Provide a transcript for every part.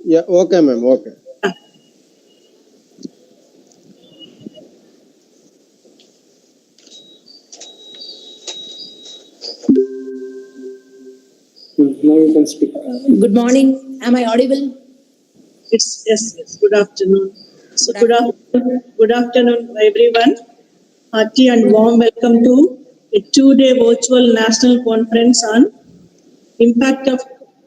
Yeah, okay, ma'am. Okay. Now you can speak. Good morning. Am I audible? Yes. Good afternoon. So good afternoon, everyone. Hearty and warm welcome to a 2-day virtual national conference on impact of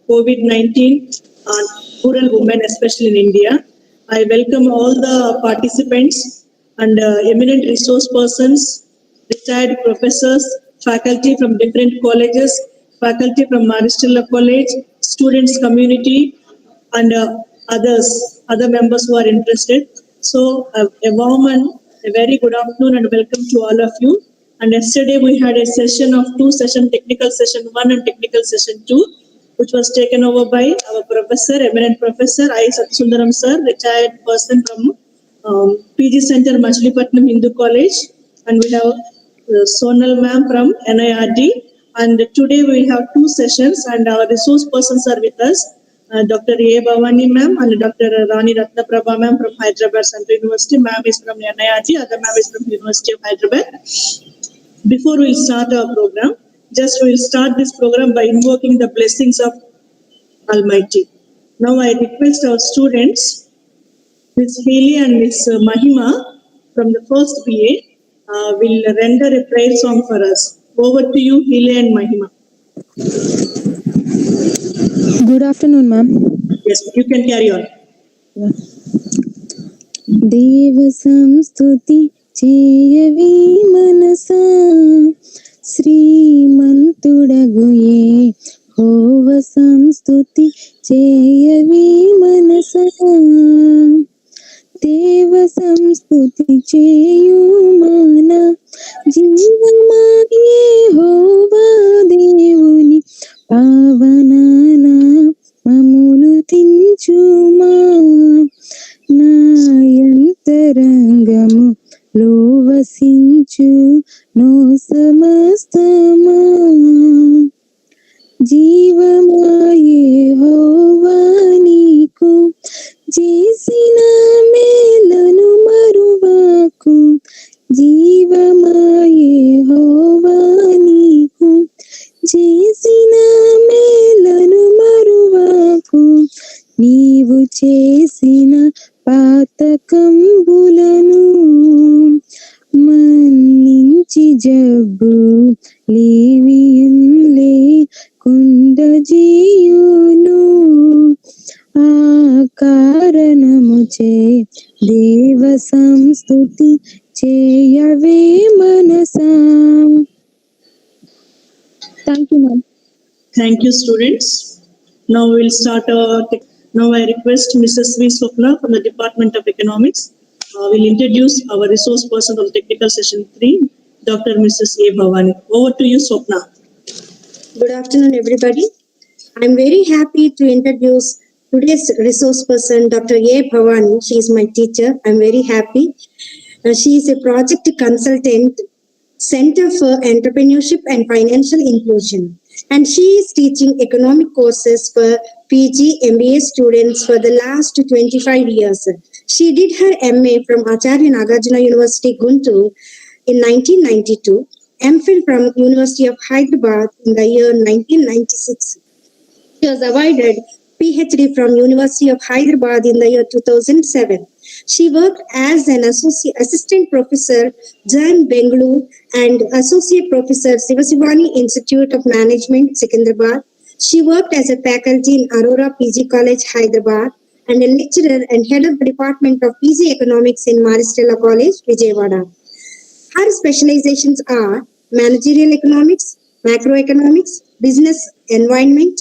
COVID-19 on rural women, especially in India. I welcome all the participants and eminent resource persons, retired professors, faculty from different colleges, faculty from Maristella College, students community, and other members who are interested. So a warm and a very good afternoon and welcome to all of you. And yesterday we had a session of two session, technical session 1 and technical session 2, which was taken over by our professor, eminent professor I. Sundaram sir, retired person from PG Center, Machilipatnam Hindu College, and we have Sonal ma'am from NIRD. And today we have two sessions, and our resource persons are with us. Dr. A. Bhavani ma'am and Dr. Rani Ratnaprabha ma'am from Hyderabad Central University. Ma'am is from NIRD, other ma'am is from University of Hyderabad. Before we start our program, we'll start this program by invoking the blessings of Almighty. Now I request our students, Ms. Haley and Ms. Mahima from the first BA will render a prayer song for us. Over to you, Haley and Mahima. Good afternoon, ma'am. Yes, you can carry on. దేవ సంస్తుతి చేయవి మనసా శ్రీమంతుడగుయే హోవ సంస్తుతి చేయవి మనసా దేవ సంస్తుతి చేయు మన జీవమాయే హోవా దేవుని పావనాన మమును తించుమా నాయంతరంగము లోవసించు no సమస్తమా జీవమాయే హోవా నీకు చేసిన మేలను మరువాకు జీవమాయే హోవా నీకు చేసిన మేలను మరువాకు నీవు చేసిన పాతకంబులను మన్నించి జబ్బు లేవియులే కుండజీయును ఆ కారణముచే దేవ సంస్తుతి చేయవే మనసా. Thank you, ma'am. Thank you, students. Now we will start our. Now I request Mrs. V. Swapna from the Department of Economics will introduce our resource person of technical session 3, Dr. Mrs. A. Bhavani. Over to you, Swapna. Good afternoon, everybody. I'm very happy to introduce today's resource person, Dr. A. Bhavani. She is my teacher. I'm very happy. She is a project consultant, Center for Entrepreneurship and Financial Inclusion. And she is teaching economic courses for PG, MBA students for the last 25 years. She did her MA from Acharya Nagarjuna University, Guntur in 1992, MPhil from University of Hyderabad in the year 1996. She was awarded PhD from University of Hyderabad in the year 2007. She worked as an assistant professor, Jan Bengaluru, and associate professor, Sivasivani Institute of Management, Secunderabad. She worked as a faculty in Aurora PG College, Hyderabad, and a lecturer and head of the Department of PG Economics in Maristella College, Vijayawada. Her specializations are managerial economics, macroeconomics, business environment,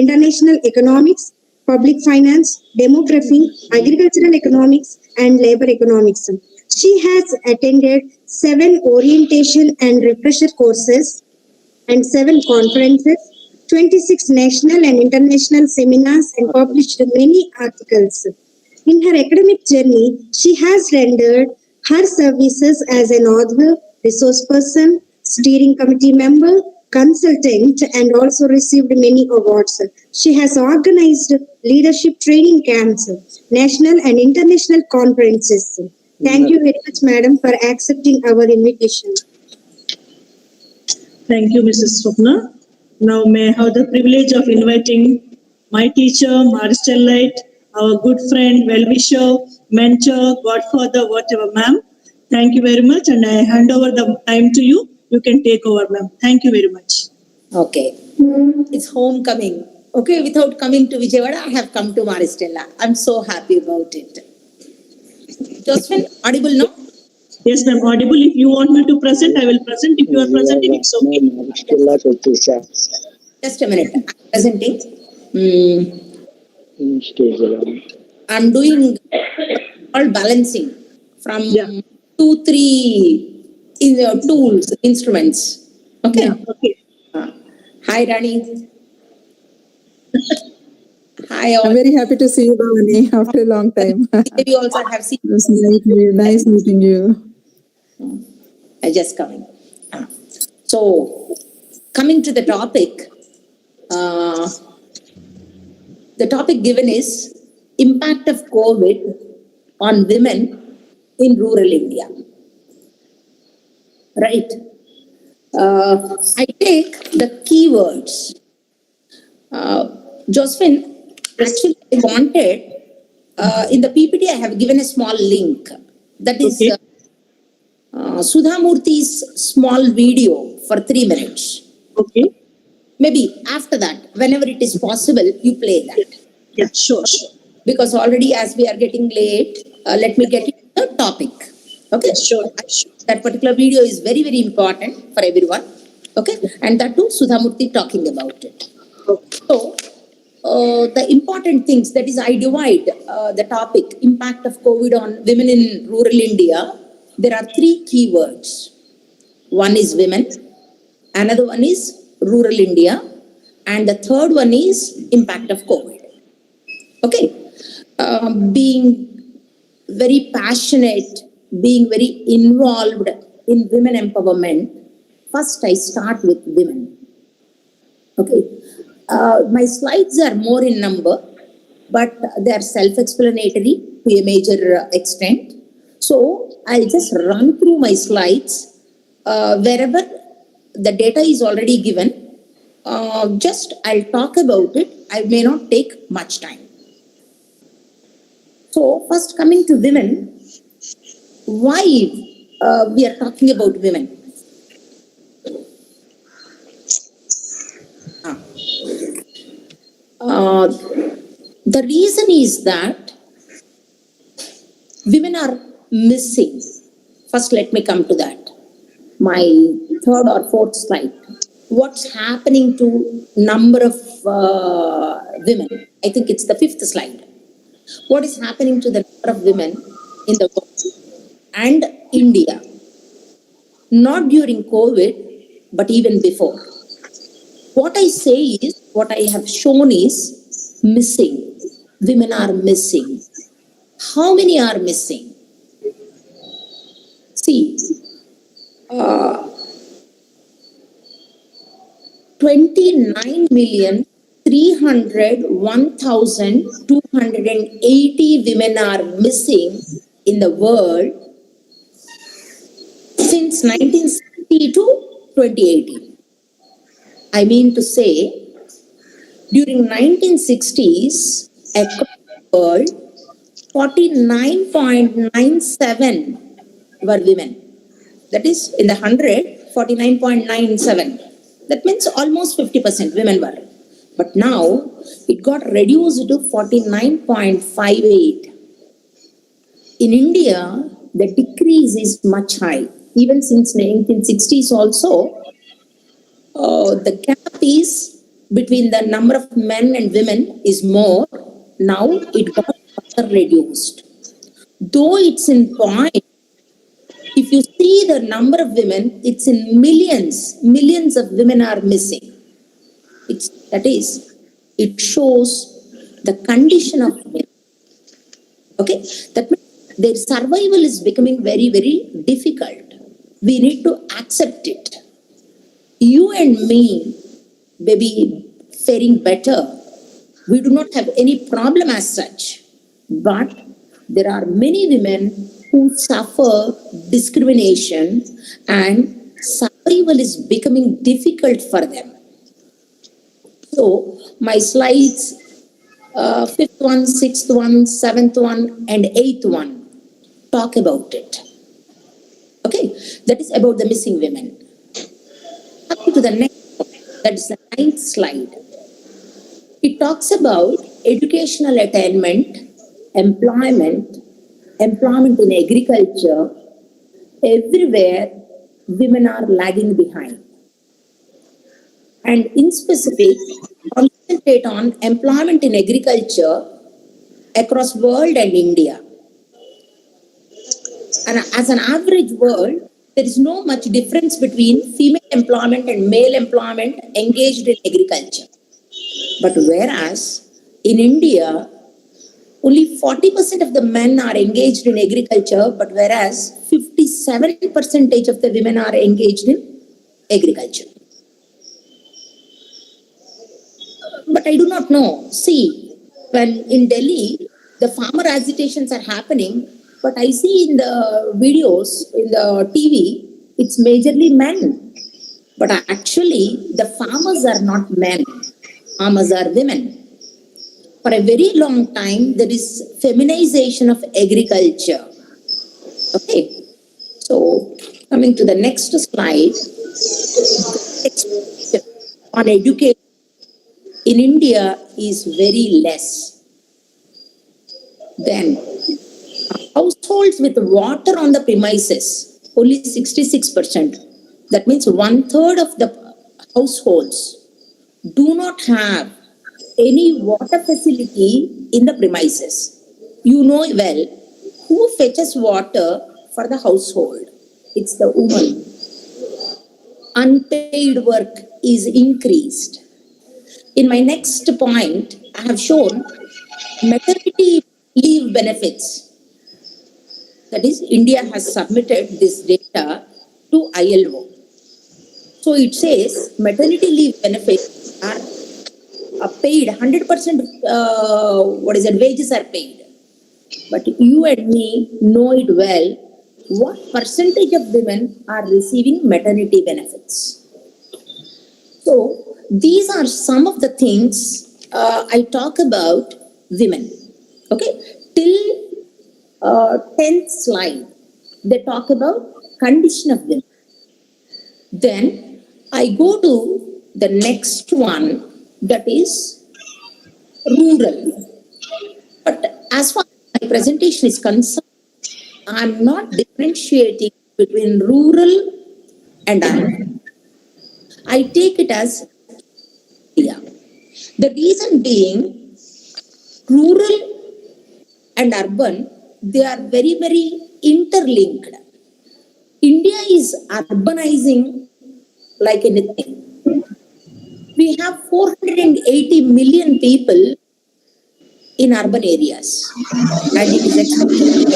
international economics, public finance, demography, agricultural economics, and labor economics. She has attended 7 orientation and refresher courses and 7 conferences, 26 national and international seminars, and published many articles. In her academic journey, she has rendered her services as an author, resource person, steering committee member, consultant and also received many awards. She has organized leadership training camps, national and international conferences. Thank you very much, madam, for accepting our invitation. Thank you, Mrs. Swapna. Now may I have the privilege of inviting my teacher, Marstellite, our good friend, well-wisher, mentor, godfather, whatever, ma'am. Thank you very much, and I hand over the time to you. You can take over, ma'am. Thank you very much. Okay. It's homecoming. Okay, without coming to Vijayawada, I have come to Maristella. I'm so happy about it. Josephine, audible now? Yes, ma'am. Audible. If you want me to present, I will present. If you are presenting, it's okay. Just a minute. I'm presenting. I'm doing all balancing from 2, 3 in the tools, instruments. Okay. Yeah, okay. Hi, Rani. Hi, all. I'm very happy to see you, Bhavani, after a long time. We also have seen. It was nice meeting you. I just coming. So, coming to the topic given is impact of COVID on women in rural India. Right. I take the keywords. Josephine, actually, I wanted in the PPT, I have given a small link. That is Sudha Murthy's small video for 3 minutes. Okay. Maybe after that, whenever it is possible, you play that. Yeah, sure. Because already as we are getting late, let me get into the topic. Okay? Sure. That particular video is very, very important for everyone. Okay? And that too, Sudha Murthy talking about it. Okay. So, the important things, that is, I divide the topic, impact of COVID on women in rural India. There are 3 keywords. One is women, another one is rural India, and the third one is impact of COVID. Okay. Being very passionate, being very involved in women empowerment, first I start with women. Okay. My slides are more in number, but they are self-explanatory to a major extent. So I'll just run through my slides. Wherever the data is already given, just I'll talk about it. I may not take much time. So first, coming to women, why we are talking about women? The reason is that women are missing. First, let me come to that. My 3rd or 4th slide. What's happening to number of women? I think it's the 5th slide. What is happening to the number of women in the world and India? Not during COVID, but even before. What I say is, what I have shown is missing. Women are missing. How many are missing? See, 29,301,280 women are missing in the world since 1960 to 2018. I mean to say, during 1960s, across the world, 49.97 were women. That is, in the 100, 49.97. That means almost 50% women were. But now, it got reduced to 49.58. In India, the decrease is much high. Even since 1960s also, the gap is between the number of men and women is more. Now it got further reduced. Though it's in point, if you see the number of women, it's in millions. Millions of women are missing. It shows the condition of women. Okay, that means their survival is becoming very, very difficult. We need to accept it. you and me may be faring better. We do not have any problem as such. But there are many women who suffer discrimination and survival is becoming difficult for them. So my slides, fifth one, sixth one, seventh one, and eighth one talk about it. Okay, that is about the missing women. Coming to the next one, that is the ninth slide. It talks about educational attainment, employment in agriculture. Everywhere, women are lagging behind. And in specific, concentrate on employment in agriculture across world and India. And as an average world, there is no much difference between female employment and male employment engaged in agriculture. But whereas in India, only 40% of the men are engaged in agriculture, but whereas 57% of the women are engaged in agriculture. But I do not know. See, when in Delhi, the farmer agitations are happening, but I see in the videos, in the TV, it's majorly men. But actually, the farmers are not men. Farmers are women. For a very long time, there is feminization of agriculture. Okay. So, coming to the next slide, on education in India is very less. Then, households with water on the premises, only 66%. That means 1/3 of the households do not have any water facility in the premises. You know well, who fetches water for the household? It's the woman. Unpaid work is increased. In my next point, I have shown maternity leave benefits. That is, India has submitted this data to ILO. So it says maternity leave benefits are paid, 100% wages are paid. But you and me know it well, what percentage of women are receiving maternity benefits. So these are some of the things I talk about women. Okay, till 10th slide, they talk about condition of women. Then I go to the next one, that is rural. But as far as my presentation is concerned, I'm not differentiating between rural and urban. I take it as India. The reason being, rural and urban, they are very, very interlinked. India is urbanizing like anything. We have 480 million people in urban areas. And it is expected.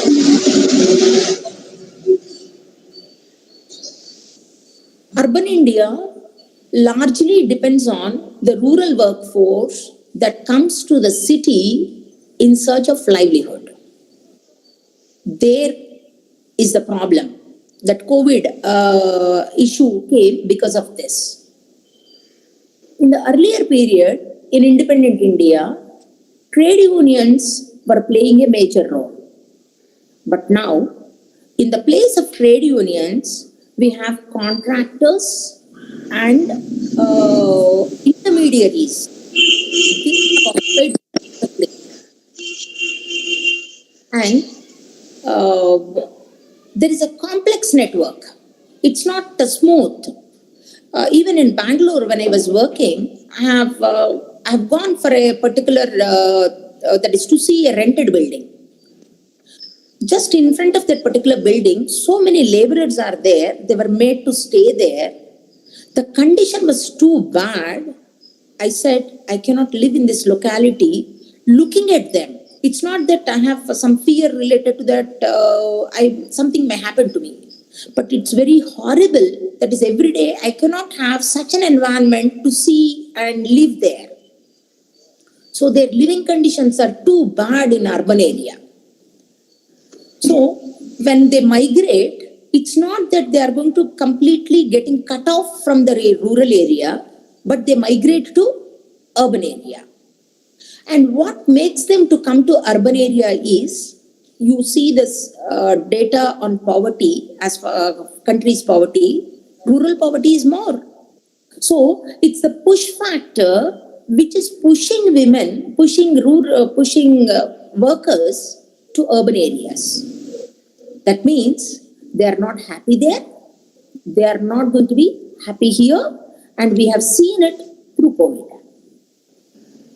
Urban India largely depends on the rural workforce that comes to the city in search of livelihood. There is the problem. That COVID issue came because of this. In the earlier period, in independent India, trade unions were playing a major role. But now, in the place of trade unions, we have contractors and intermediaries. And there is a complex network. It's not smooth. Even in Bangalore, when I was working, I have gone for a particular, that is to see a rented building. Just in front of that particular building, so many laborers are there. They were made to stay there. The condition was too bad. I said, I cannot live in this locality. Looking at them, it's not that I have some fear related to that, something may happen to me. But it's very horrible. That is, every day I cannot have such an environment to see and live there. So their living conditions are too bad in urban area. So when they migrate, it's not that they are going to completely getting cut off from the rural area, but they migrate to urban area. And what makes them to come to urban area is, you see this data on poverty, as country's poverty, rural poverty is more. So it's the push factor which is pushing women, pushing workers to urban areas. That means they are not happy there. They are not going to be happy here. And we have seen it through COVID.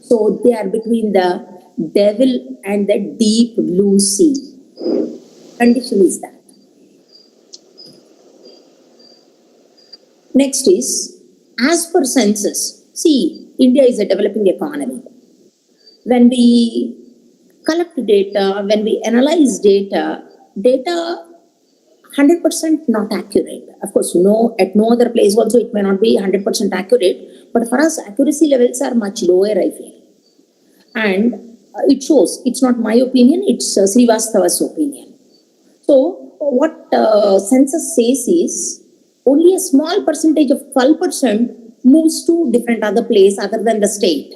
So they are between the devil and the deep blue sea. Condition is that. Next is, as per census, see, India is a developing economy. When we collect data, when we analyze data 100% not accurate. Of course, at no other place also it may not be 100% accurate, but for us, accuracy levels are much lower, I feel. And it shows, it's not my opinion, it's Srivastava's opinion. So, what census says is, only a small percentage of 12% moves to different other place other than the state.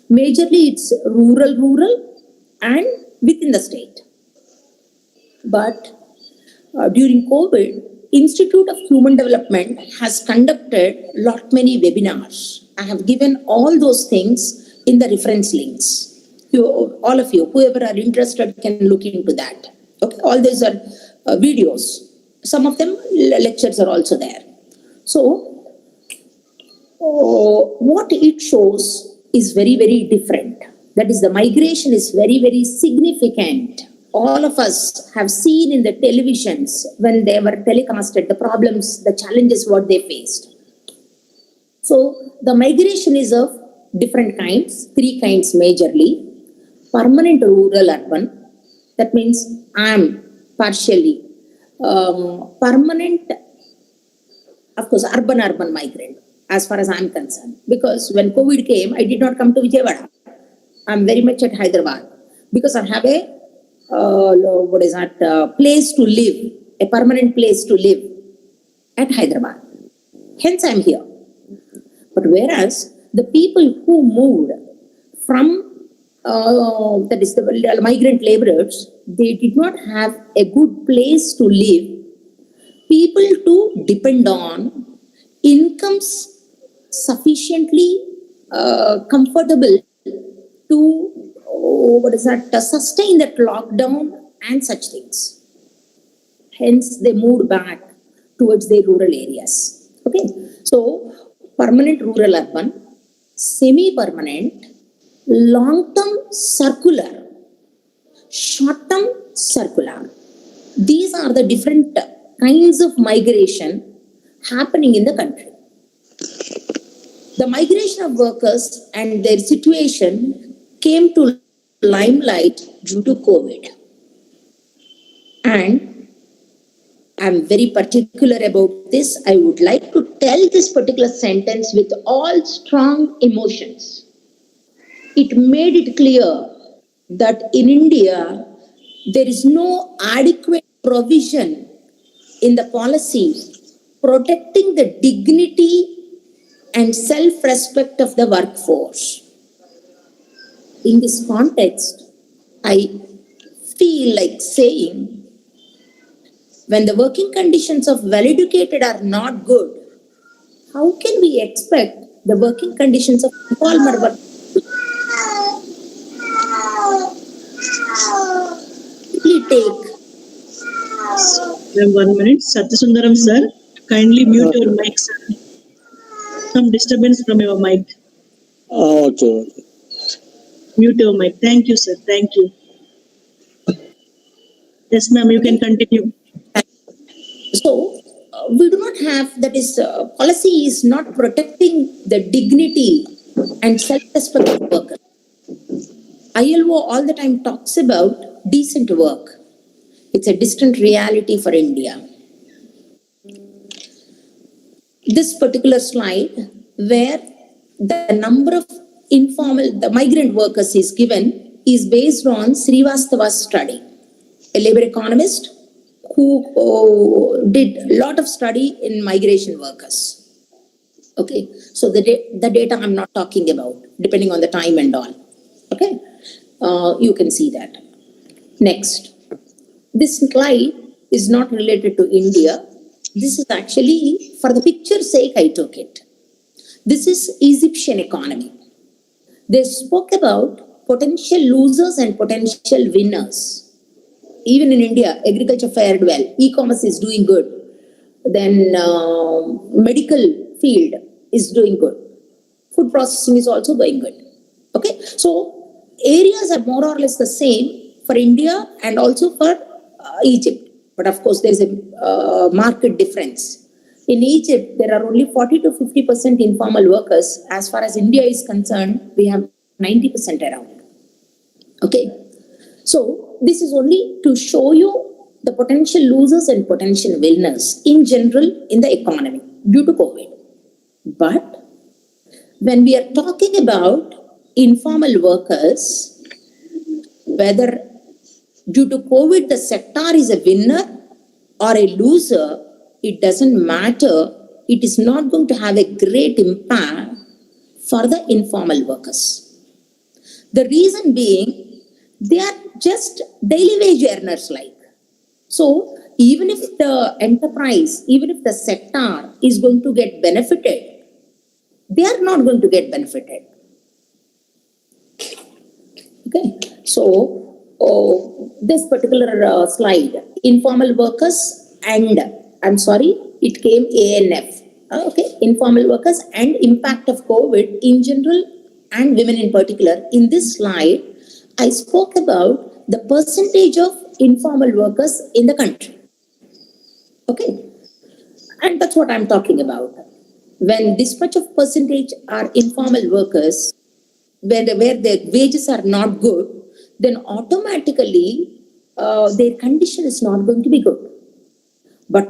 Majorly, it's rural, and within the state. But during COVID, Institute of Human Development has conducted many webinars. I have given all those things in the reference links. All of you, whoever are interested, can look into that. Okay, all these are videos. Some of them lectures are also there. So, what it shows is very, very different. That is, the migration is very, very significant. All of us have seen in the televisions when they were telecasted the problems, the challenges what they faced. So the migration is of different kinds, 3 kinds majorly. Permanent rural urban, that means I am partially permanent, of course, urban migrant as far as I am concerned. Because when COVID came, I did not come to Vijayawada. I am very much at Hyderabad because I have a place to live, a permanent place to live at Hyderabad. Hence I am here. But whereas the people who moved from, that is the migrant laborers, they did not have a good place to live, people to depend on, incomes sufficiently comfortable to sustain that lockdown and such things. Hence, they moved back towards their rural areas. Okay, so permanent rural urban, semi-permanent, long-term circular, short-term circular. These are the different kinds of migration happening in the country. The migration of workers and their situation came to limelight due to COVID. And I'm very particular about this. I would like to tell this particular sentence with all strong emotions. It made it clear that in India, there is no adequate provision in the policy protecting the dignity and self-respect of the workforce. In this context, I feel like saying, when the working conditions of well-educated are not good, how can we expect the working conditions of informal workers to take? 1 minute. Satya Sundaram sir, kindly mute your mic, sir. Some disturbance from your mic. Okay. Mute your mic. Thank you, sir. Thank you. Yes, ma'am, you can continue. So, we do not have, that is, policy is not protecting the dignity and self-respect of workers. ILO all the time talks about decent work. It's a distant reality for India. this particular slide where the number of the migrant workers is given is based on Srivastava's study, a labor economist who did a lot of study in migration workers. Okay, so the data I'm not talking about, depending on the time and all. Okay, you can see that. Next, this slide is not related to India. This is actually, for the picture's sake, I took it. This is Egyptian economy. They spoke about potential losers and potential winners. Even in India, agriculture fared well. E-commerce is doing good. Then medical field is doing good. Food processing is also going good. Okay, so areas are more or less the same for India and also for Egypt. But of course, there is a market difference. In Egypt, there are only 40 to 50% informal workers. As far as India is concerned, we have 90% around. Okay, so this is only to show you the potential losers and potential winners in general in the economy due to COVID. But when we are talking about informal workers, whether due to COVID the sector is a winner or a loser, it doesn't matter. It is not going to have a great impact for the informal workers. The reason being, they are just daily wage earners like. So even if the enterprise, even if the sector is going to get benefited, they are not going to get benefited. Okay, so this particular slide, informal workers and, I'm sorry, it came ANF. Okay, informal workers and impact of COVID in general and women in particular. In this slide, I spoke about the percentage of informal workers in the country. Okay, and that's what I'm talking about. When this much of percentage are informal workers, where their wages are not good, then automatically their condition is not going to be good. But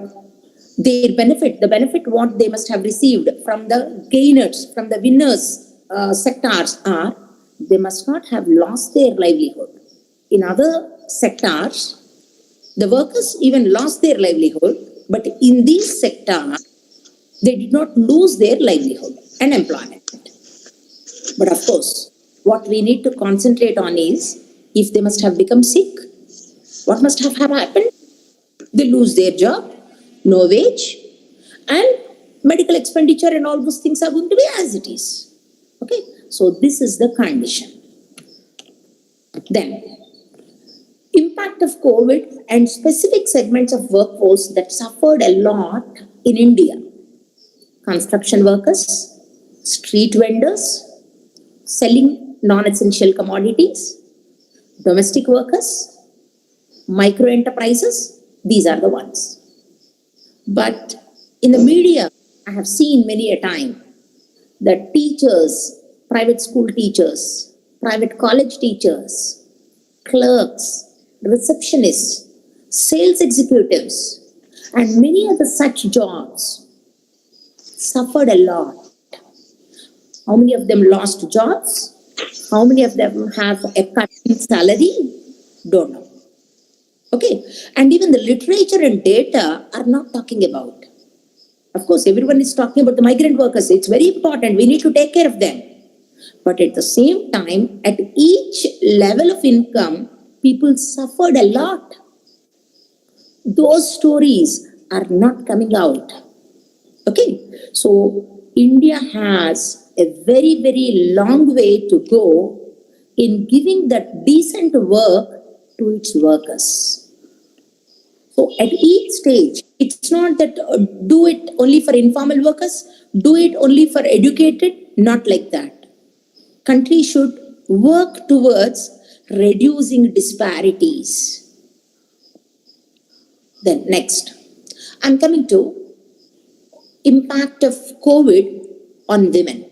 their benefit, the benefit what they must have received from the gainers, from the winners sectors are, they must not have lost their livelihood. In other sectors, the workers even lost their livelihood, but in these sectors, they did not lose their livelihood and employment. But of course, what we need to concentrate on is, if they must have become sick, what must have happened? They lose their job, no wage, and medical expenditure and all those things are going to be as it is. Okay, so this is the condition. Then, impact of COVID and specific segments of workforce that suffered a lot in India. Construction workers, street vendors, selling non-essential commodities, domestic workers, micro enterprises, these are the ones. But in the media, I have seen many a time that teachers, private school teachers, private college teachers, clerks, receptionists, sales executives, and many other such jobs suffered a lot. How many of them lost jobs? How many of them have a cut in salary? Don't know. Okay, and even the literature and data are not talking about. Of course, everyone is talking about the migrant workers. It's very important. We need to take care of them. But at the same time, at each level of income, people suffered a lot. Those stories are not coming out. Okay, so India has a very, very long way to go in giving that decent work to its workers. So at each stage, it's not that do it only for informal workers, do it only for educated, not like that. Country should work towards reducing disparities. Then next, I'm coming to impact of COVID on women.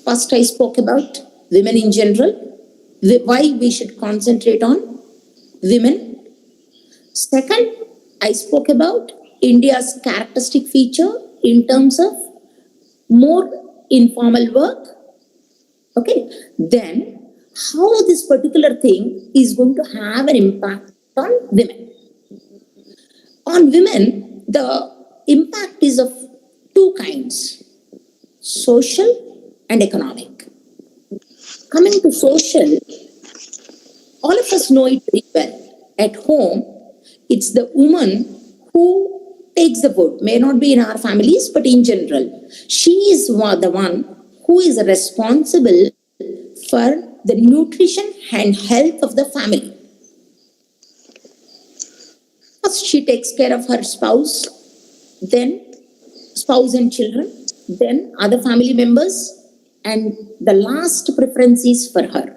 First, I spoke about women in general, why we should concentrate on women. Second, I spoke about India's characteristic feature in terms of more informal work. Okay, then how this particular thing is going to have an impact on women. On women, the impact is of two kinds, social and economic. Coming to social, all of us know it very well. At home, it's the woman who takes the food, may not be in our families, but in general. She is the one who is responsible for the nutrition and health of the family. First, she takes care of her spouse, then spouse and children, then other family members, and the last preference is for her.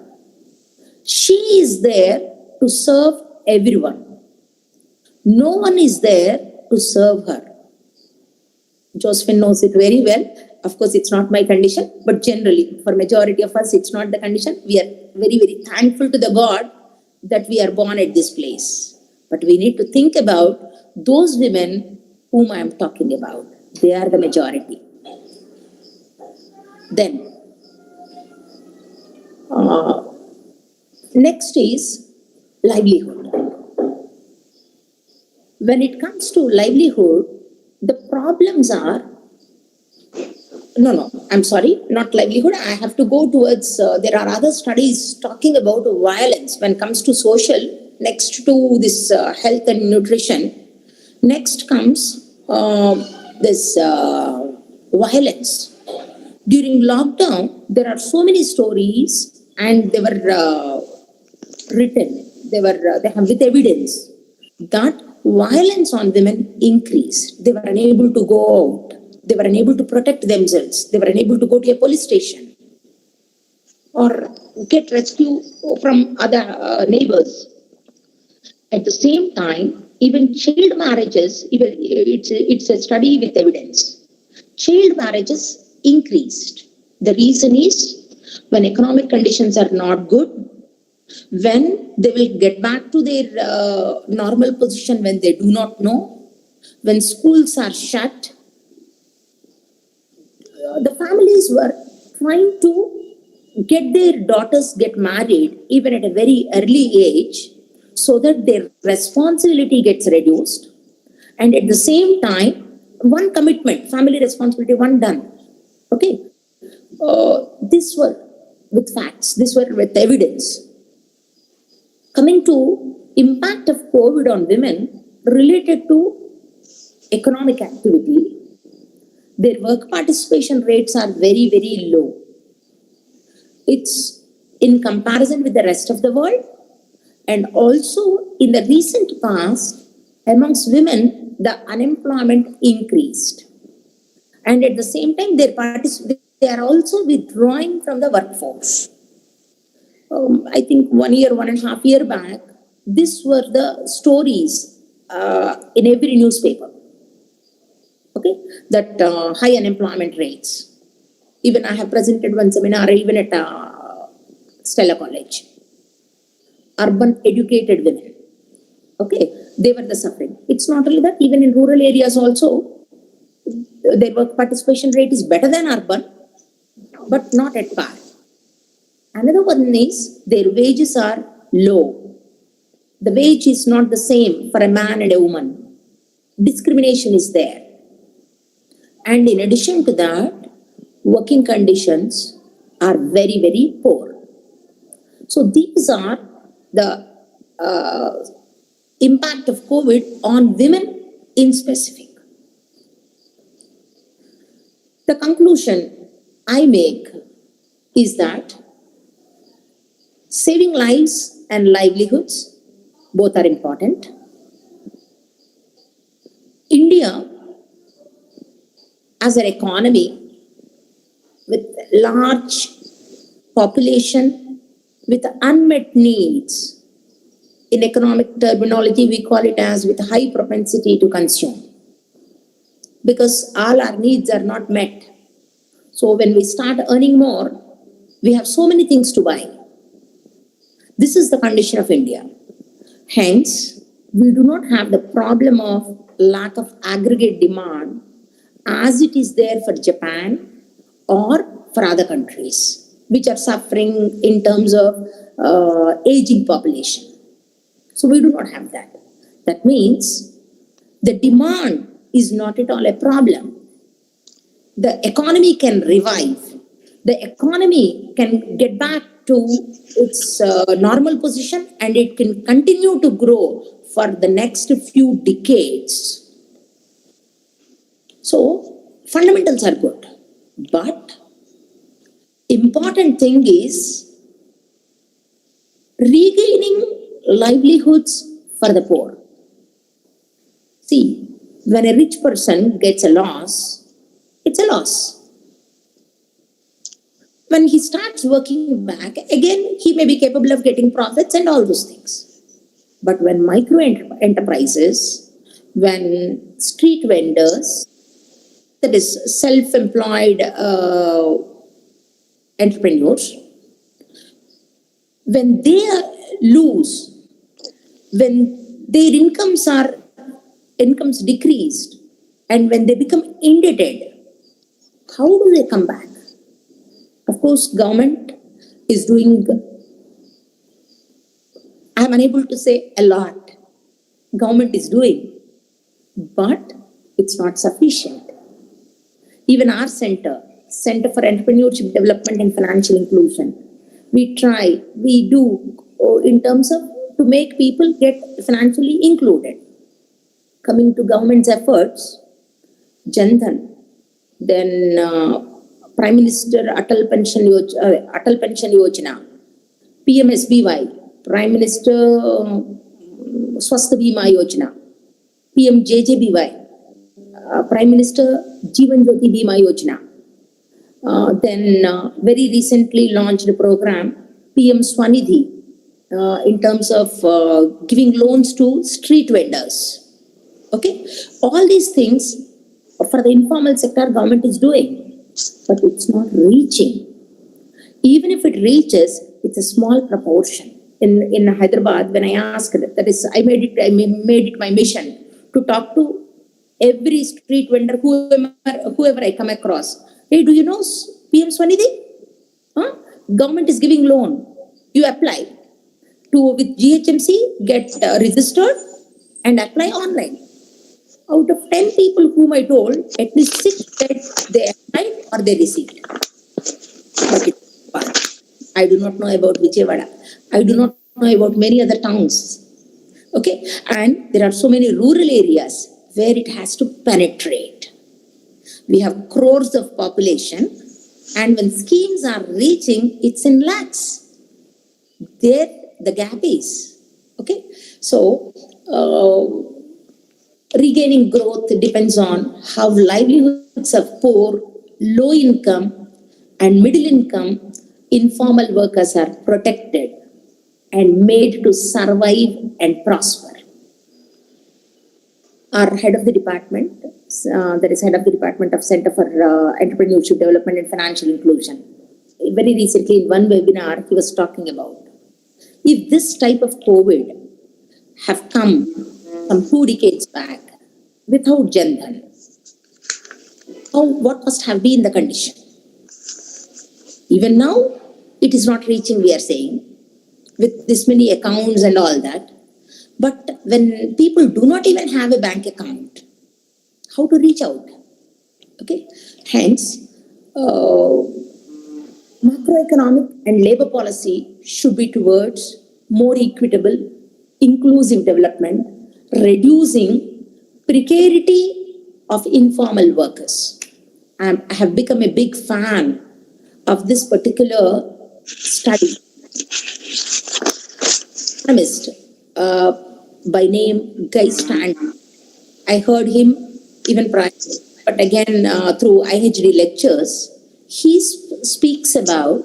She is there to serve everyone. No one is there to serve her. Josephine knows it very well. Of course, it's not my condition, but generally, for majority of us, it's not the condition. We are very, very thankful to the God that we are born at this place. But we need to think about those women whom I am talking about. They are the majority. Then, next is livelihood. When it comes to livelihood, the problems are, not livelihood. I have to go towards, there are other studies talking about violence when it comes to social, next to this health and nutrition. Next comes this violence. During lockdown, there are so many stories and they were written, they have with evidence that violence on women increased. They were unable to go out. They were unable to protect themselves. They were unable to go to a police station or get rescue from other neighbors. At the same time, even child marriages, it's a study with evidence. Child marriages increased. The reason is when economic conditions are not good, when they will get back to their normal position when they do not know, when schools are shut, the families were trying to get their daughters get married even at a very early age so that their responsibility gets reduced. And at the same time, one commitment, family responsibility, one done. Okay. These were with facts, these were with evidence. Coming to impact of COVID on women related to economic activity, their work participation rates are very, very low. It's in comparison with the rest of the world. And also in the recent past, amongst women, the unemployment increased. And at the same time, they are also withdrawing from the workforce. I think 1.5 years back, these were the stories in every newspaper. Okay, that high unemployment rates. Even I have presented one seminar even at Stella College. Urban educated women. Okay, they were the suffering. It's not only that, even in rural areas also, their work participation rate is better than urban, but not at par. Another one is their wages are low. The wage is not the same for a man and a woman. Discrimination is there. And in addition to that, working conditions are very, very poor. So these are the impact of COVID on women in specific. The conclusion I make is that saving lives and livelihoods, both are important. India, as an economy with large population, with unmet needs, in economic terminology, we call it as with high propensity to consume. Because all our needs are not met. So when we start earning more, we have so many things to buy. This is the condition of India. Hence, we do not have the problem of lack of aggregate demand as it is there for Japan or for other countries which are suffering in terms of aging population. So we do not have that. That means the demand is not at all a problem. The economy can revive. The economy can get back to its normal position, and it can continue to grow for the next few decades. So fundamentals are good, but important thing is regaining livelihoods for the poor. See, when a rich person gets a loss, it's a loss. When he starts working back, again, he may be capable of getting profits and all those things. But when micro enterprises, when street vendors, that is self-employed entrepreneurs, when they lose, when their incomes decreased, and when they become indebted, how do they come back? Of course, government is doing, I am unable to say a lot. Government is doing, but it's not sufficient. Even our Center for Entrepreneurship Development and Financial Inclusion, we do in terms of to make people get financially included. Coming to government's efforts, Jan Dhan, then Prime Minister Atal Pension Yojana, PMSBY, Prime Minister Swasth Bima Yojana, PMJJBY, Prime Minister Jeevan Jyoti Bima Yojana. Then very recently launched a program, PM Swanidhi, in terms of giving loans to street vendors. Okay, all these things for the informal sector government is doing, but it's not reaching. Even if it reaches, it's a small proportion. In Hyderabad, when I asked, that is, I made it my mission to talk to every street vendor, whoever I come across. Hey, do you know PM Swanidhi? Government is giving loan. You apply with GHMC, get registered and apply online. Out of 10 people whom I told, at least 6 said they applied or they received. But it's far. I do not know about Vijayawada. I do not know about many other towns. Okay, and there are so many rural areas where it has to penetrate. We have crores of population, and when schemes are reaching, it's in lakhs. There the gap is. Okay, so regaining growth depends on how livelihoods of poor, low income and middle income informal workers are protected and made to survive and prosper. Our head of the department, that is head of the Department of Center for Entrepreneurship Development and Financial Inclusion, very recently in one webinar, he was talking about, if this type of COVID have come some 2 decades back without Jan Dhan, what must have been the condition? Even now, it is not reaching, we are saying, with this many accounts and all that. But when people do not even have a bank account, how to reach out? Okay, hence, macroeconomic and labor policy should be towards more equitable, inclusive development, reducing precarity of informal workers. I have become a big fan of this particular study. Economist by name Guy Stanton. I heard him even prior, but again through IHD lectures, he speaks about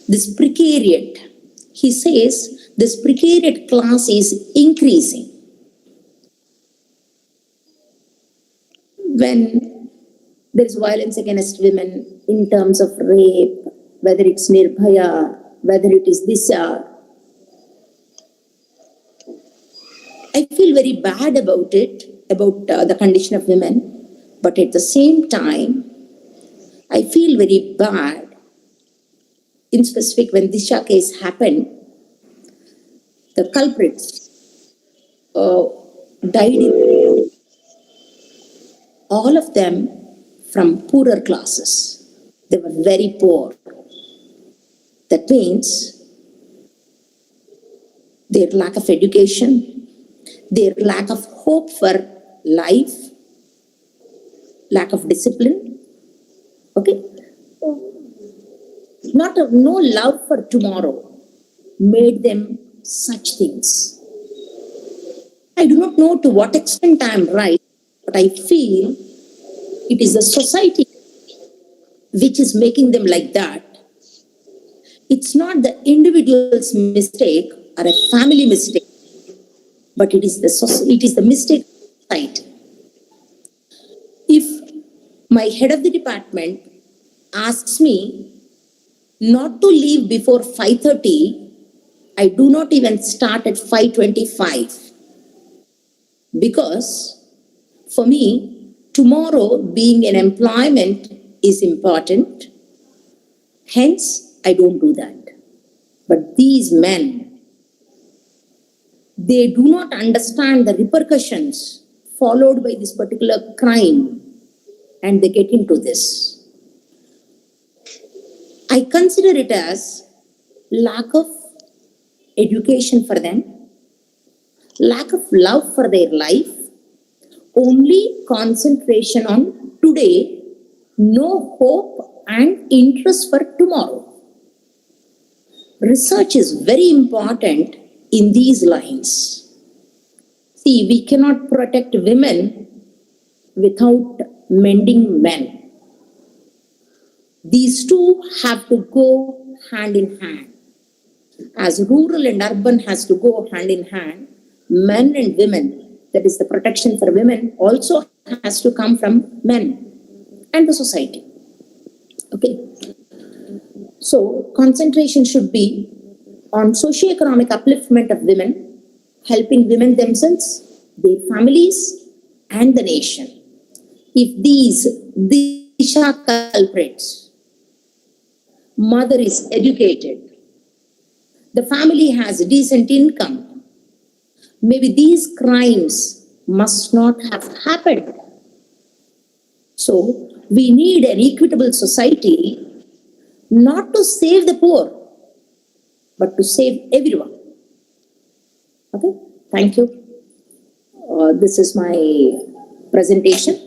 this precariat. He says this precariat class is increasing. When there is violence against women in terms of rape, whether it's Nirbhaya, whether it is Disha, I feel very bad about it, about the condition of women. But at the same time, I feel very bad. In specific, when Disha case happened, the culprits died, all of them from poorer classes. They were very poor. That means their lack of education, their lack of hope for life, lack of discipline, okay? No love for tomorrow made them such things. I do not know to what extent I am right, but I feel it is the society which is making them like that. It's not the individual's mistake or a family mistake, but it is the mistake of society. If my head of the department asks me not to leave before 5:30, I do not even start at 5:25. Because for me, tomorrow being in employment is important. Hence, I don't do that. But these men, they do not understand the repercussions followed by this particular crime, and they get into this. I consider it as lack of education for them, lack of love for their life, only concentration on today, no hope and interest for tomorrow. Research is very important in these lines. See, we cannot protect women without mending men. These two have to go hand in hand. As rural and urban has to go hand in hand, men and women, that is the protection for women, also has to come from men and the society. Okay. So concentration should be on socio-economic upliftment of women, helping women themselves, their families, and the nation. If these Disha culprits, mother is educated, the family has a decent income, maybe these crimes must not have happened. So we need an equitable society, not to save the poor, but to save everyone. Okay, thank you. This is my presentation.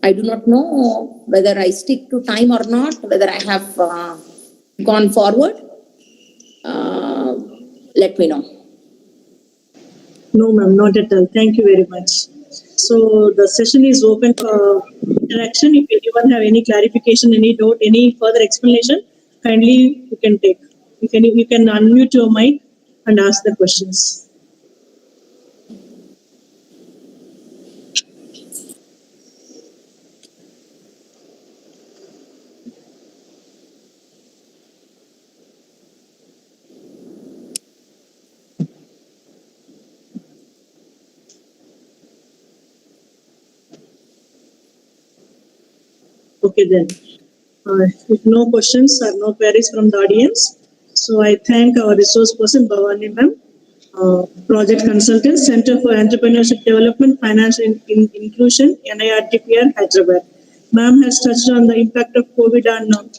I do not know whether I stick to time or not, whether I have gone forward. Let me know. No, ma'am, not at all. Thank you very much. So the session is open for interaction. If anyone have any clarification, any doubt, any further explanation, kindly you can take. You can unmute your mic and ask the questions. Okay then. If no questions or no queries from the audience, so I thank our resource person Bhavani ma'am, project consultant, Center for Entrepreneurship Development, Financial Inclusion, NIRDPR, Hyderabad. Ma'am has touched on the impact of COVID on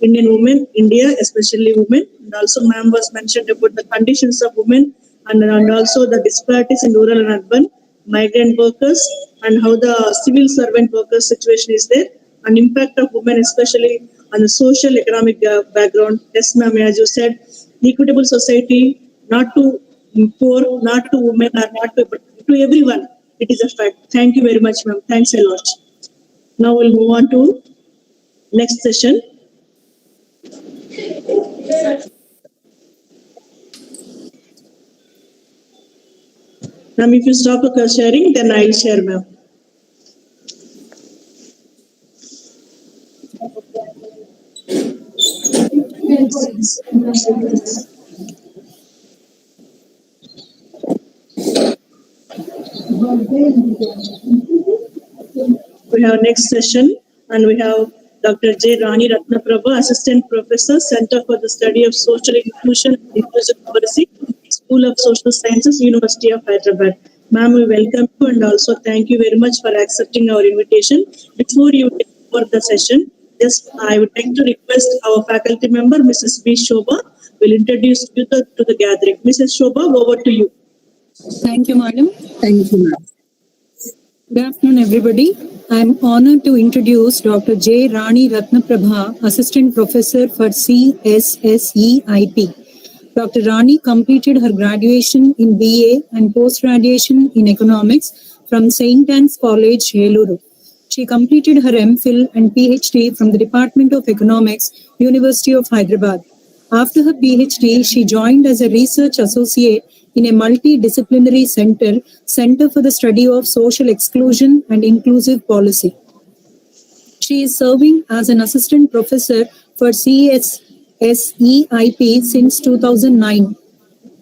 Indian women, India, especially women, and also ma'am was mentioned about the conditions of women and also the disparities in rural and urban, migrant workers, and how the civil servant workers situation is there, and impact of women especially on the social economic background. Yes ma'am, as you said, equitable society, not to poor, not to women, or not to everyone. It is a fact. Thank you very much ma'am. Thanks a lot. Now we'll move on to next session. Ma'am, if you stop sharing, then I'll share ma'am. we have next session, and we have Dr. J. Rani Ratnaprabha, Assistant Professor, Center for the Study of Social Inclusion and Inclusive Policy, School of Social Sciences, University of Hyderabad. Ma'am, we welcome you and also thank you very much for accepting our invitation. Before you take over the session, I would like to request our faculty member, Mrs. B. Shobha, will introduce you to the gathering. Mrs. Shobha, over to you. Thank you, madam. Thank you, ma'am. Good afternoon, everybody. I am honored to introduce Dr. J. Rani Ratnaprabha, Assistant Professor for CSSEIP. Dr. Rani completed her graduation in BA and post-graduation in economics from St. Anne's College, Eluru. She completed her MPhil and PhD from the Department of Economics, University of Hyderabad. After her PhD, she joined as a research associate in a multidisciplinary Center for the Study of Social Exclusion and Inclusive Policy. She is serving as an assistant professor for CESSEIP since 2009.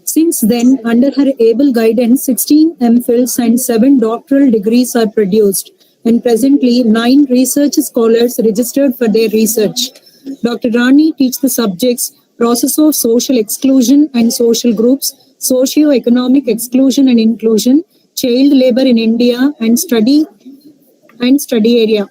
Since then, under her able guidance, 16 MPhils and 7 doctoral degrees are produced, and presently 9 research scholars registered for their research. Dr. Rani teaches the subjects Process of Social Exclusion and Social Groups, Socio-Economic Exclusion and Inclusion, Child Labor in India, and Study Area.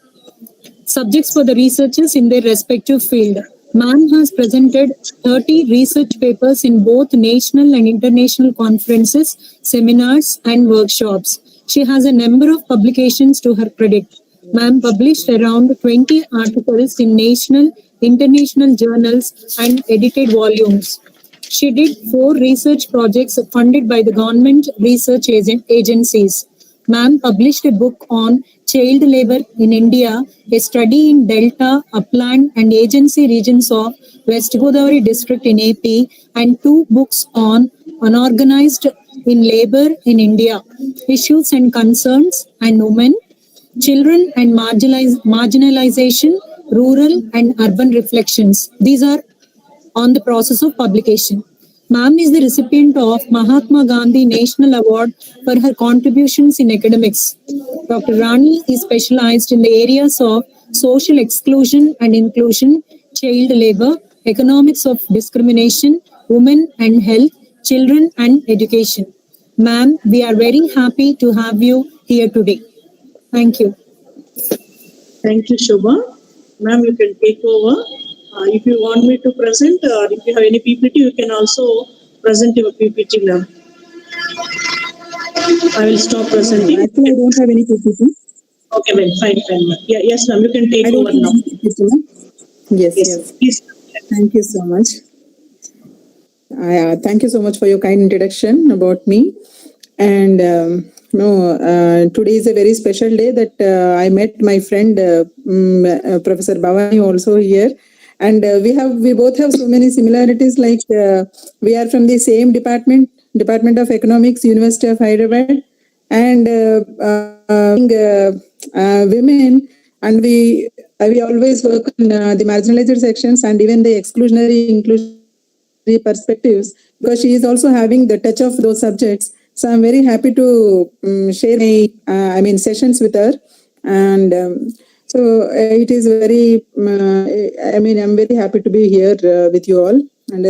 Subjects for the researchers in their respective field. Ma'am has presented 30 research papers in both national and international conferences, seminars, and workshops. She has a number of publications to her credit. Ma'am published around 20 articles in national, international journals and edited volumes. She did 4 research projects funded by the government research agencies. Ma'am published a book on child labor in India, a study in Delta, Upland and agency regions of West Godavari district in AP, and 2 books on unorganized in labor in India, issues and concerns and women, children and marginalization, rural and urban reflections. These are on the process of publication. Ma'am is the recipient of Mahatma Gandhi National Award for her contributions in academics. Dr. Rani is specialized in the areas of social exclusion and inclusion, child labor, economics of discrimination, women and health, children and education. Ma'am, we are very happy to have you here today. Thank you. Thank you, Shobha. Ma'am, you can take over. If you want me to present, or if you have any PPT, you can also present your PPT, ma'am. I will stop presenting. Actually, I don't have any PPT. Okay, ma'am. Fine, ma'am. Yeah, yes, ma'am. You can take I don't over have now. any PPT, ma'am. Yes. Please. Thank you so much. Thank you so much for your kind introduction about me. And today is a very special day that I met my friend Professor Bhavani also here. And we both have so many similarities, like we are from the same Department of Economics, University of Hyderabad, and women, and we always work on the marginalized sections and even the exclusionary inclusionary perspectives, because she is also having the touch of those subjects. So I'm very happy to share my sessions with her, and so it is very, I'm very happy to be here with you all. And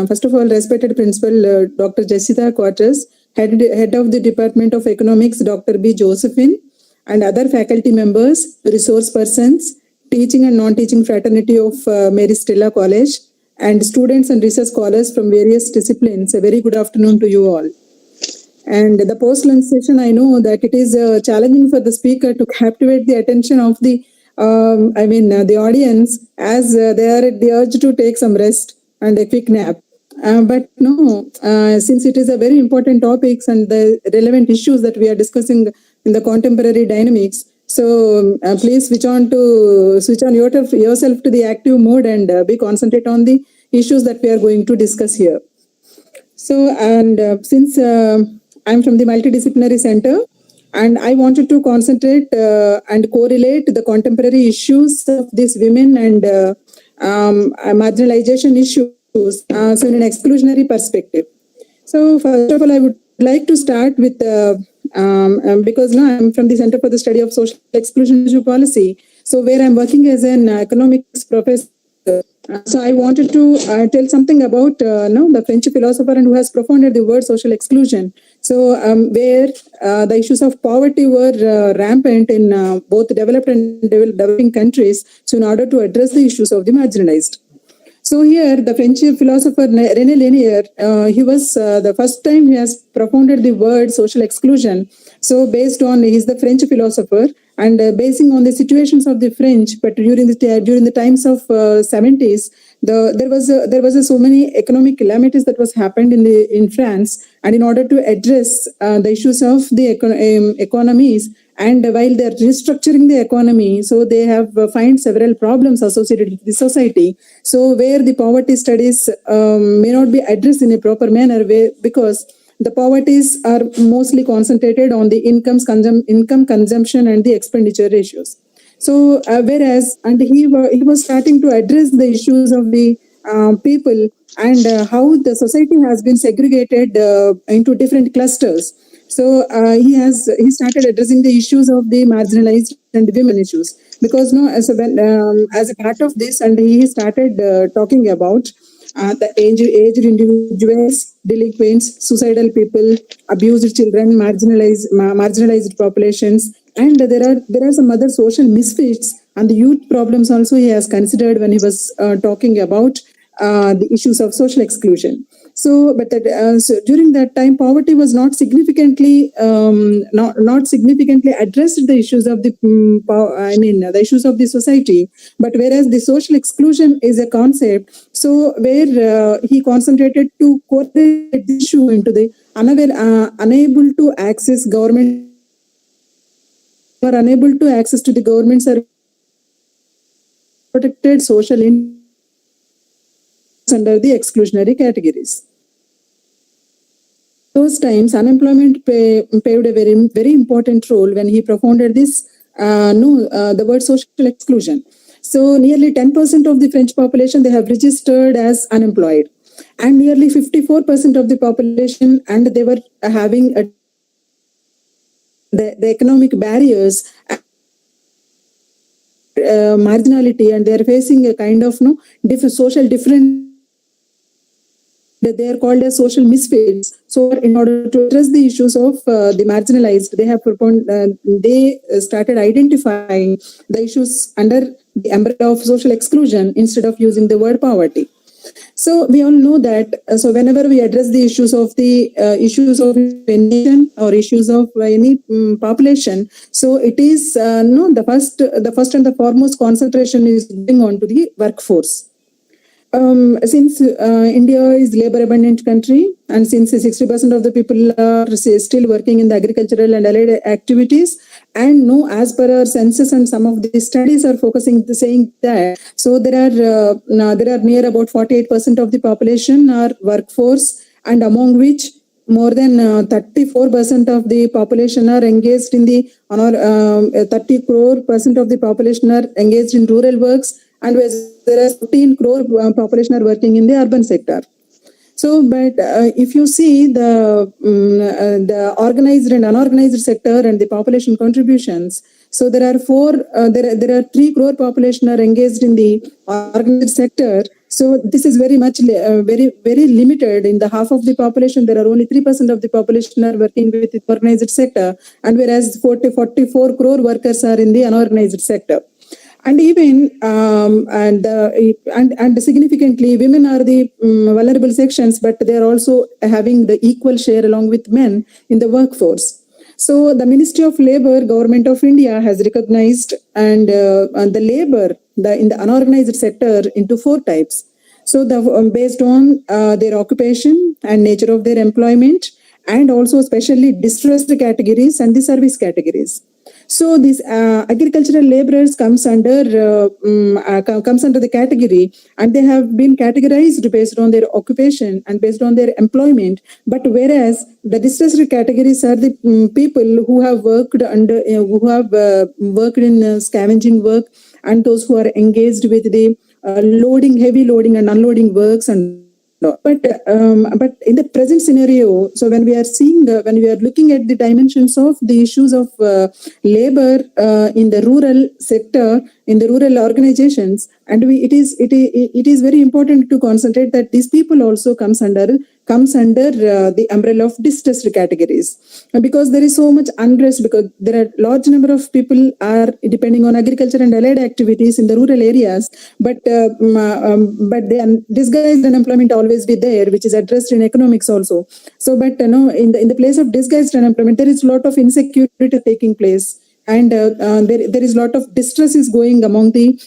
first of all, respected Principal Dr. Jessica Quarters, Head of the Department of Economics, Dr. B. Josephine, and other faculty members, resource persons, teaching and non-teaching fraternity of Mary Stella College, and students and research scholars from various disciplines. A very good afternoon to you all. And the post-lunch session, I know that it is challenging for the speaker to captivate the attention of the audience, as they are at the urge to take some rest and a quick nap. But no, since it is a very important topics and the relevant issues that we are discussing in the contemporary dynamics, so please switch on yourself to the active mode and be concentrate on the issues that we are going to discuss here. So, and since I'm from the Multidisciplinary Center, and I wanted to concentrate and correlate the contemporary issues of these women and marginalization issues, so in an exclusionary perspective. So first of all, I would like to start with because now I'm from the Center for the Study of Social Exclusion Policy. So where I'm working as an economics professor. So I wanted to tell something about the French philosopher and who has propounded the word social exclusion. So where the issues of poverty were rampant in both developed and developing countries. So in order to address the issues of the marginalized. So here, the French philosopher René Lénier, he was the first time he has propounded the word social exclusion. So based on, he's the French philosopher, and basing on the situations of the French, but during the times of 70s, there was so many economic calamities that was happened in France, and in order to address the issues of the economies. And while they're restructuring the economy, so they have find several problems associated with the society. So where the poverty studies may not be addressed in a proper manner, because the poverties are mostly concentrated on the income consumption and the expenditure ratios. So whereas, and he was starting to address the issues of the people and how the society has been segregated into different clusters. So he started addressing the issues of the marginalized and women issues, because as a part of this, and he started talking about the aged individuals, delinquents, suicidal people, abused children, marginalized populations, and there are some other social misfits and the youth problems also he has considered when he was talking about the issues of social exclusion. So, but so during that time, poverty was not significantly addressed the issues of the the issues of the society. But whereas the social exclusion is a concept, so where he concentrated to correlate the issue into the unable to access government or unable to access to the government service, protected social under the exclusionary categories. Those times, unemployment played a very, very important role when he propounded this, the word social exclusion. So nearly 10% of the French population, they have registered as unemployed, and nearly 54% of the population, and they were having the economic barriers, marginality, and they are facing a kind of social difference. They are called as social misfits. So, in order to address the issues of the marginalized, they started identifying the issues under the umbrella of social exclusion instead of using the word poverty. So we all know that. So whenever we address the issues of a nation or issues of any population, so it is the first and the foremost concentration is going on to the workforce. Since India is labor-abundant country, and since 60% of the people are still working in the agricultural and allied activities, and as per our census and some of the studies are saying that, so there are near about 48% of the population are workforce, and among which more than 34% of the population are engaged in the 30 crore percent of the population are engaged in rural works, and there are 15 crore population are working in the urban sector. So, but if you see the organized and unorganized sector and the population contributions, so there are 3 crore population are engaged in the organized sector. So this is very much very limited. In the half of the population, there are only 3% of the population are working with the organized sector, and whereas 44 crore workers are in the unorganized sector. And even and significantly, women are the vulnerable sections, but they are also having the equal share along with men in the workforce. So the Ministry of Labour, Government of India has recognized and the labor in the unorganized sector into 4 types. So based on their occupation and nature of their employment, and also especially distressed categories and the service categories. So these agricultural laborers comes under the category, and they have been categorized based on their occupation and based on their employment. But whereas the distressed categories are the people who have worked worked in scavenging work, and those who are engaged with the heavy loading and unloading works and No, but in the present scenario, so when we are seeing, when we are looking at the dimensions of the issues of labor in the rural sector, in the rural organizations, and it is very important to concentrate that these people also comes under the umbrella of distressed categories, because there is so much unrest, because there are large number of people are depending on agriculture and allied activities in the rural areas, but the disguised unemployment always be there, which is addressed in economics also. So, but in the place of disguised unemployment, there is a lot of insecurity taking place. And there is a lot of distress is going among the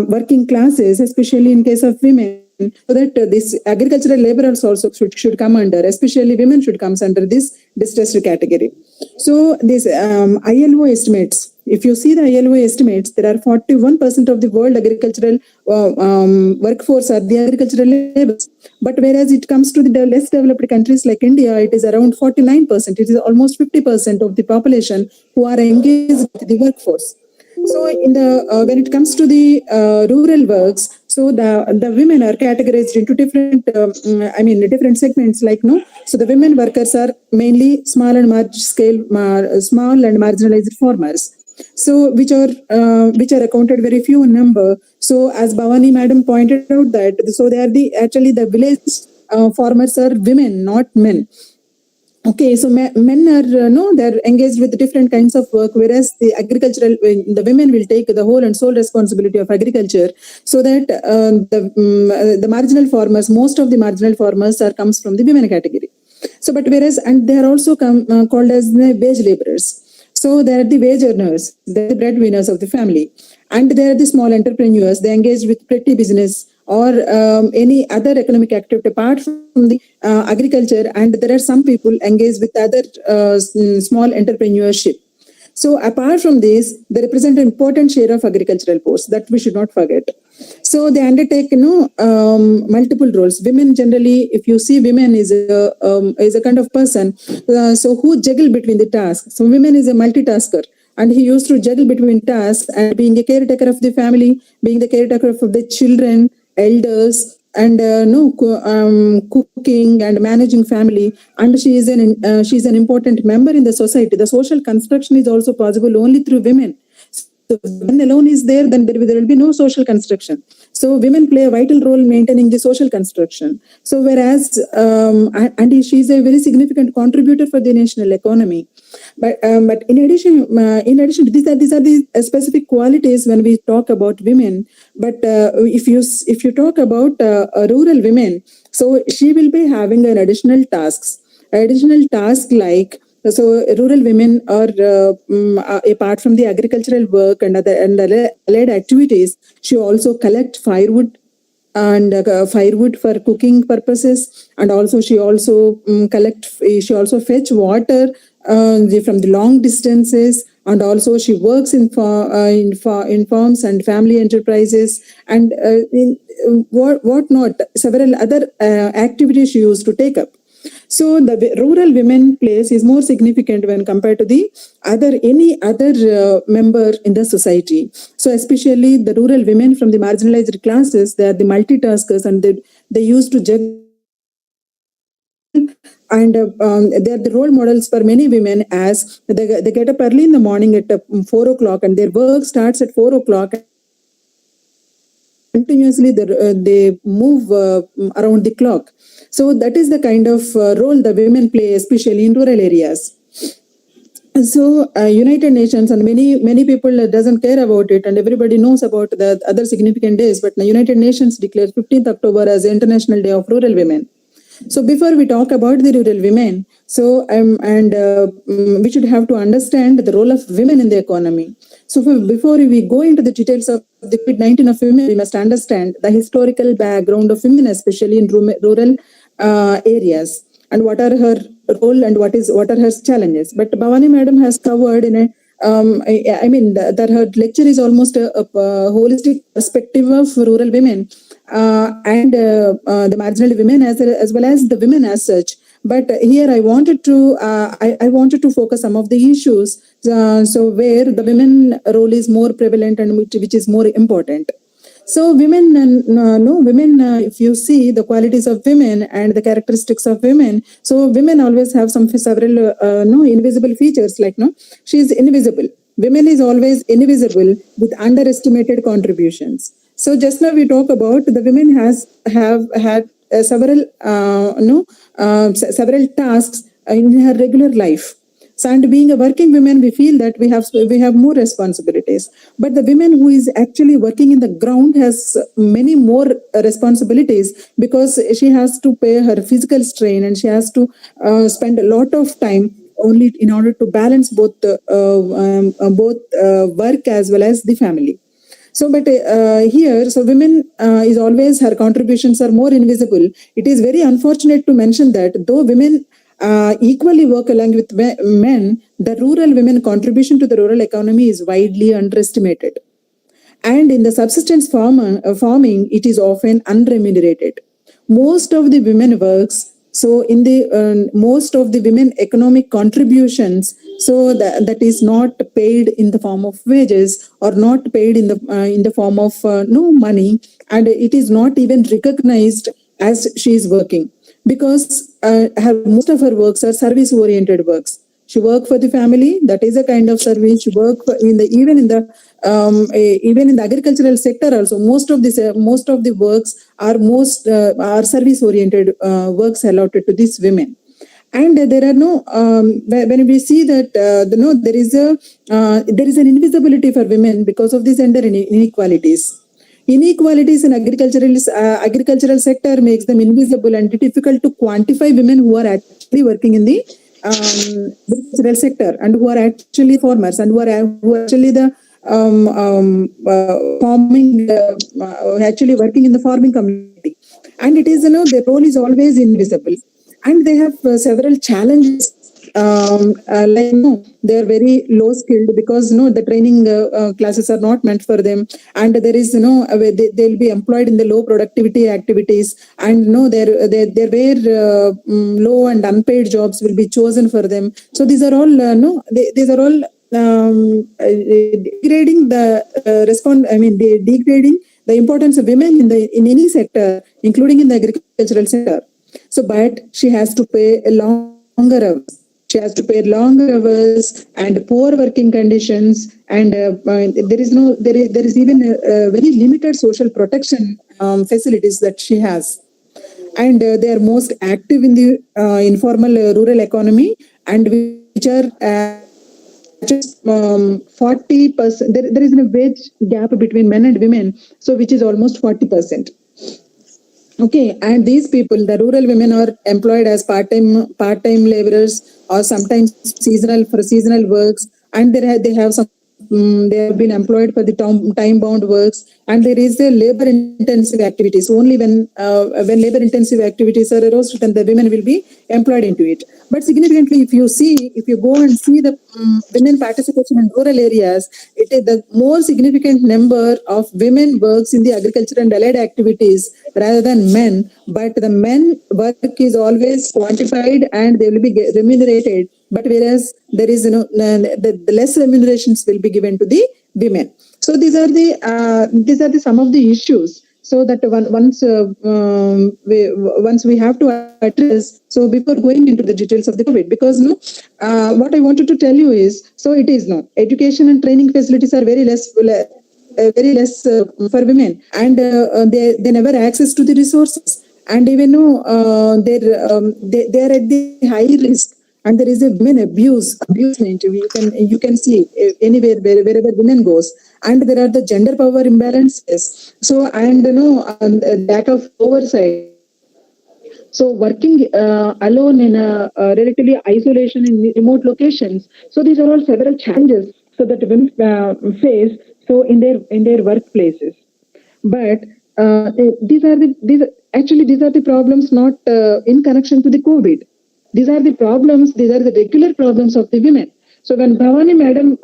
working classes, especially in case of women. So that this agricultural laborers also should come under, especially women should come under this distressed category. So this ILO estimates, if you see the ILO estimates, there are 41% of the world agricultural workforce are the agricultural laborers. But whereas it comes to the less developed countries like India, it is around 49%. It is almost 50% of the population who are engaged with the workforce. So in the when it comes to the rural works, so the women are categorized into different different segments, like so the women workers are mainly small and marginalized farmers, so which are accounted very few in number. So as Bhavani madam pointed out that, so they are the village farmers are women, not men. Okay, so men are they're engaged with different kinds of work, whereas the women will take the whole and sole responsibility of agriculture. So that the marginal farmers, most of the marginal farmers comes from the women category. So, but whereas, and they are also called as the wage laborers. So they are the wage earners, they are the breadwinners of the family, and they are the small entrepreneurs. They engage with petty business or any other economic activity apart from the agriculture, and there are some people engaged with other small entrepreneurship. So apart from this, they represent an important share of agricultural force that we should not forget. So they undertake multiple roles. Women generally, if you see, women is a kind of person so who juggle between the tasks. So women is a multitasker, and he used to juggle between tasks and being a caretaker of the family, being the caretaker of the children, elders, and cooking and managing family. And she is an important member in the society. The social construction is also possible only through women. So if men alone is there, then there will be no social construction. So women play a vital role in maintaining the social construction. So whereas and she is a very significant contributor for the national economy. But in addition, these are the specific qualities when we talk about women. But if you talk about rural women, so she will be having an additional task like. So rural women are apart from the agricultural work and other allied activities, she also collect firewood and firewood for cooking purposes, and also she also fetch water from the long distances, and also she works in farms and family enterprises, and what not, several other activities she used to take up. So the rural women place is more significant when compared to the any other member in the society. So especially the rural women from the marginalized classes, they are the multitaskers, and they used to juggle, and they are the role models for many women, as they get up early in the morning at 4 o'clock, and their work starts at 4 o'clock. Continuously they move around the clock. So that is the kind of role the women play, especially in rural areas. So United Nations, and many people doesn't care about it, and everybody knows about the other significant days, but the United Nations declares 15th October as the International Day of Rural Women. So before we talk about the rural women, so we should have to understand the role of women in the economy. So before we go into the details of the COVID-19 of women, we must understand the historical background of women, especially in rural areas, and what are her role and what are her challenges. But Bhavani madam has covered in a that her lecture is almost a holistic perspective of rural women and the marginal women as well as the women as such. But here I wanted to focus some of the issues so where the women role is more prevalent and which is more important. So women, if you see the qualities of women and the characteristics of women, so women always have several invisible features, like she is invisible. Women is always invisible with underestimated contributions. So just now we talk about the women have had several tasks in her regular life. So, and being a working woman, we feel that we have more responsibilities. But the women who is actually working in the ground has many more responsibilities, because she has to pay her physical strain, and she has to spend a lot of time only in order to balance both work as well as the family. So, but here, so women is always, her contributions are more invisible. It is very unfortunate to mention that though women equally work along with men, the rural women contribution to the rural economy is widely underestimated. And in the subsistence farming, it is often unremunerated. Most of the women works. So in the most of the women economic contributions, so that is not paid in the form of wages, or not paid in the form of no money, and it is not even recognized as she is working, because most of her works are service oriented works. She work for the family. That is a kind of service. She work for even in the agricultural sector also. Most of the works are service oriented works allotted to these women. And there are when we see that there is an invisibility for women because of these gender inequalities. Inequalities in agricultural sector makes them invisible and difficult to quantify women who are actually working in the agricultural sector, and who are actually farmers, and who are actually the farming, actually working in the farming community. And it is, their role is always invisible, and they have several challenges. They are very low skilled, because the training classes are not meant for them, and there is they'll be employed in the low productivity activities, and their low and unpaid jobs will be chosen for them. So these are all degrading degrading the importance of women in any sector, including in the agricultural sector. So, but she has to pay longer hours. She has to pay longer hours and poor working conditions, and there is even a very limited social protection facilities that she has. And they are most active in the informal rural economy, and which are just 40%. There is a wage gap between men and women, so which is almost 40%. Okay, and these people, the rural women, are employed as part-time laborers, or sometimes seasonal works, and they have been employed for the time-bound works, and there is a labor-intensive activities. Only when labor-intensive activities are aroused, then the women will be employed into it. But significantly, if you go and see the women participation in rural areas, it is the more significant number of women works in the agriculture and allied activities rather than men. But the men work is always quantified and they will be remunerated. But whereas there is the less remunerations will be given to the women. So these are the some of the issues. So that once we have to address. So before going into the details of the COVID, because what I wanted to tell you is, so it is education and training facilities are very less for women, and they never access to the resources, and even they are at the high risk. And there is a women abusement. You can see anywhere wherever women goes, and there are the gender power imbalances. So and lack of oversight. So working alone in a relatively isolation in remote locations. So these are all several challenges so that women face. So in their workplaces, but these are the problems not in connection to the COVID. These are the problems. These are the regular problems of the women. So when Bhavani madam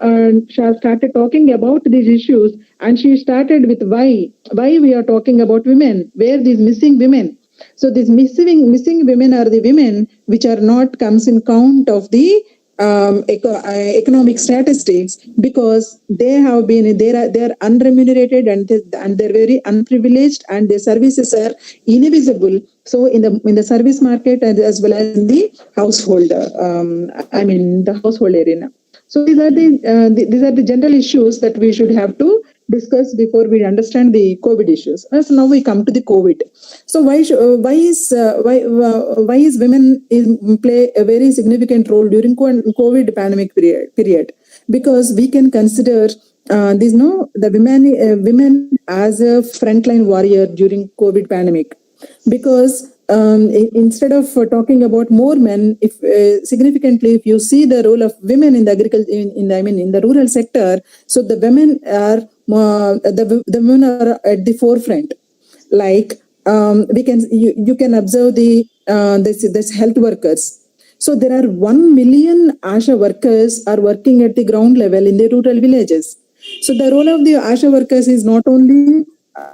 started talking about these issues, and she started with why we are talking about women, where these missing women. So these missing women are the women which are not comes in count of the economic statistics, because they are unremunerated, and they're very unprivileged, and their services are invisible. So in the service market, as well as in the household, the household arena. So these are the general issues that we should have to discuss before we understand the COVID issues. So now we come to the COVID. So why is women play a very significant role during COVID pandemic period? Because we can consider the women as a frontline warrior during COVID pandemic. Because instead of talking about more men, if significantly, if you see the role of women in the agriculture, in the rural sector, so the women are the women are at the forefront. Like you can observe this health workers. So there are 1 million ASHA workers are working at the ground level in the rural villages. So the role of the ASHA workers is not only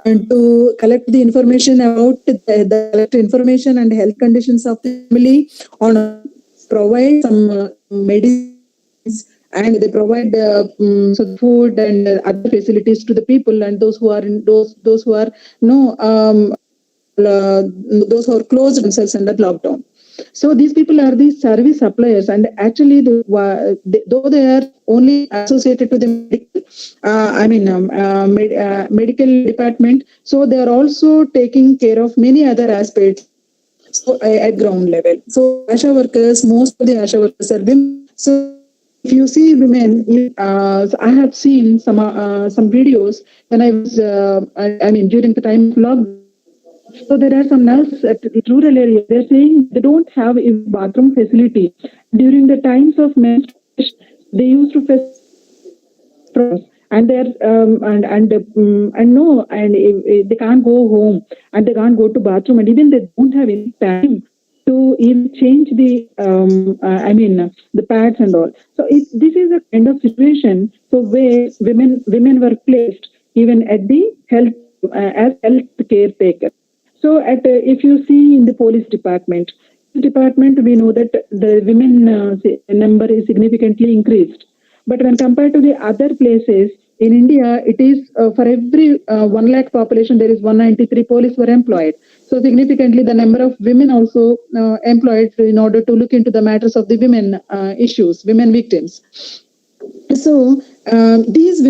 to collect the information about the information and health conditions of the family, on provide some medicines, and they provide food and other facilities to the people, and those who are those who are closed themselves under lockdown. So these people are the service suppliers, and actually, though they are only associated to the medical department, so they are also taking care of many other aspects. So at ground level, so ASHA workers, most of the ASHA workers are women. So if you see women, I have seen some videos when I was during the time of lockdown. So there are some nurses at rural areas. They're saying they don't have a bathroom facility. During the times of menstruation, they used to face problems, and they're they can't go home, and they can't go to bathroom, and even they don't have any time to even change the the pads and all. So this is a kind of situation where women were placed even at the health as health caretaker. So if you see in the police department, we know that the women number is significantly increased. But when compared to the other places in India, it is for every 1 lakh population, there is 193 police were employed. So significantly, the number of women also employed in order to look into the matters of the women issues, women victims. So these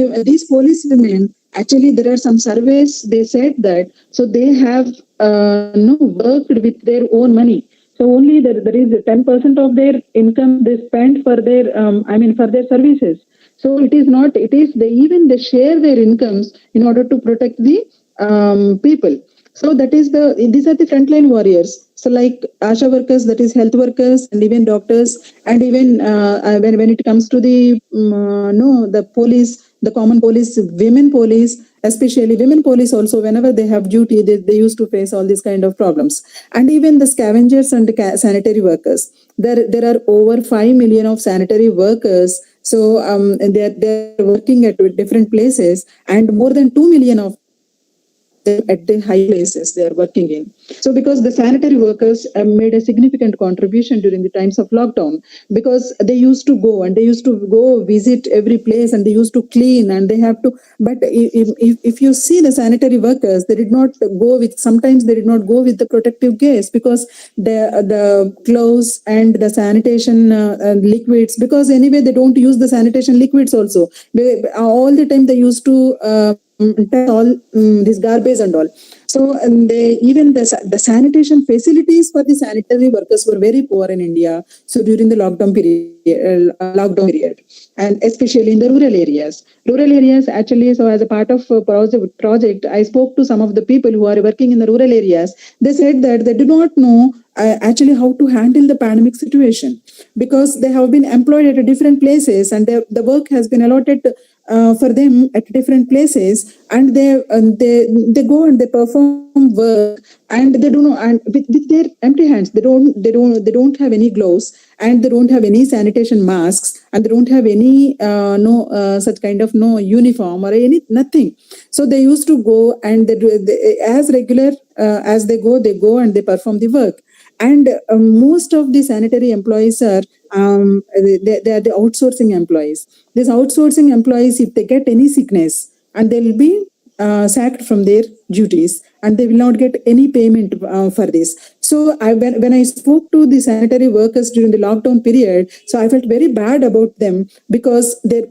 police women, actually, there are some surveys. They said that so they have worked with their own money. So only there is 10% of their income they spend for their for their services. So it is not. It is they share their incomes in order to protect the people. So these are the frontline warriors. So like ASHA workers, that is health workers, and even doctors, and even when it comes to the police, the common police, women police, especially women police also, whenever they have duty, they used to face all these kind of problems. And even the scavengers and the sanitary workers. There are over 5 million of sanitary workers. So they're working at different places, and more than 2 million of at the high places they are working in. So because the sanitary workers made a significant contribution during the times of lockdown, because they used to go visit every place, and they used to clean, and they have to, but if you see the sanitary workers, sometimes they did not go with the protective gears, because the gloves and the sanitation liquids, because anyway they don't use the sanitation liquids also. All the time they used to all this garbage and all. So even the sanitation facilities for the sanitary workers were very poor in India. So during the lockdown period, and especially in the rural areas. Actually, so as a part of a project, I spoke to some of the people who are working in the rural areas. They said that they do not know actually how to handle the pandemic situation, because they have been employed at different places, and the work has been allotted for them at different places, and they go and they perform work, and they don't know, and with their empty hands, they don't have any gloves, and they don't have any sanitation masks, and they don't have any such kind of uniform or nothing. So they used to go, and as regular as they go and they perform the work. And most of the sanitary employees are they are the outsourcing employees. These outsourcing employees, if they get any sickness, and they will be sacked from their duties, and they will not get any payment for this. So when I spoke to the sanitary workers during the lockdown period, so I felt very bad about them, because they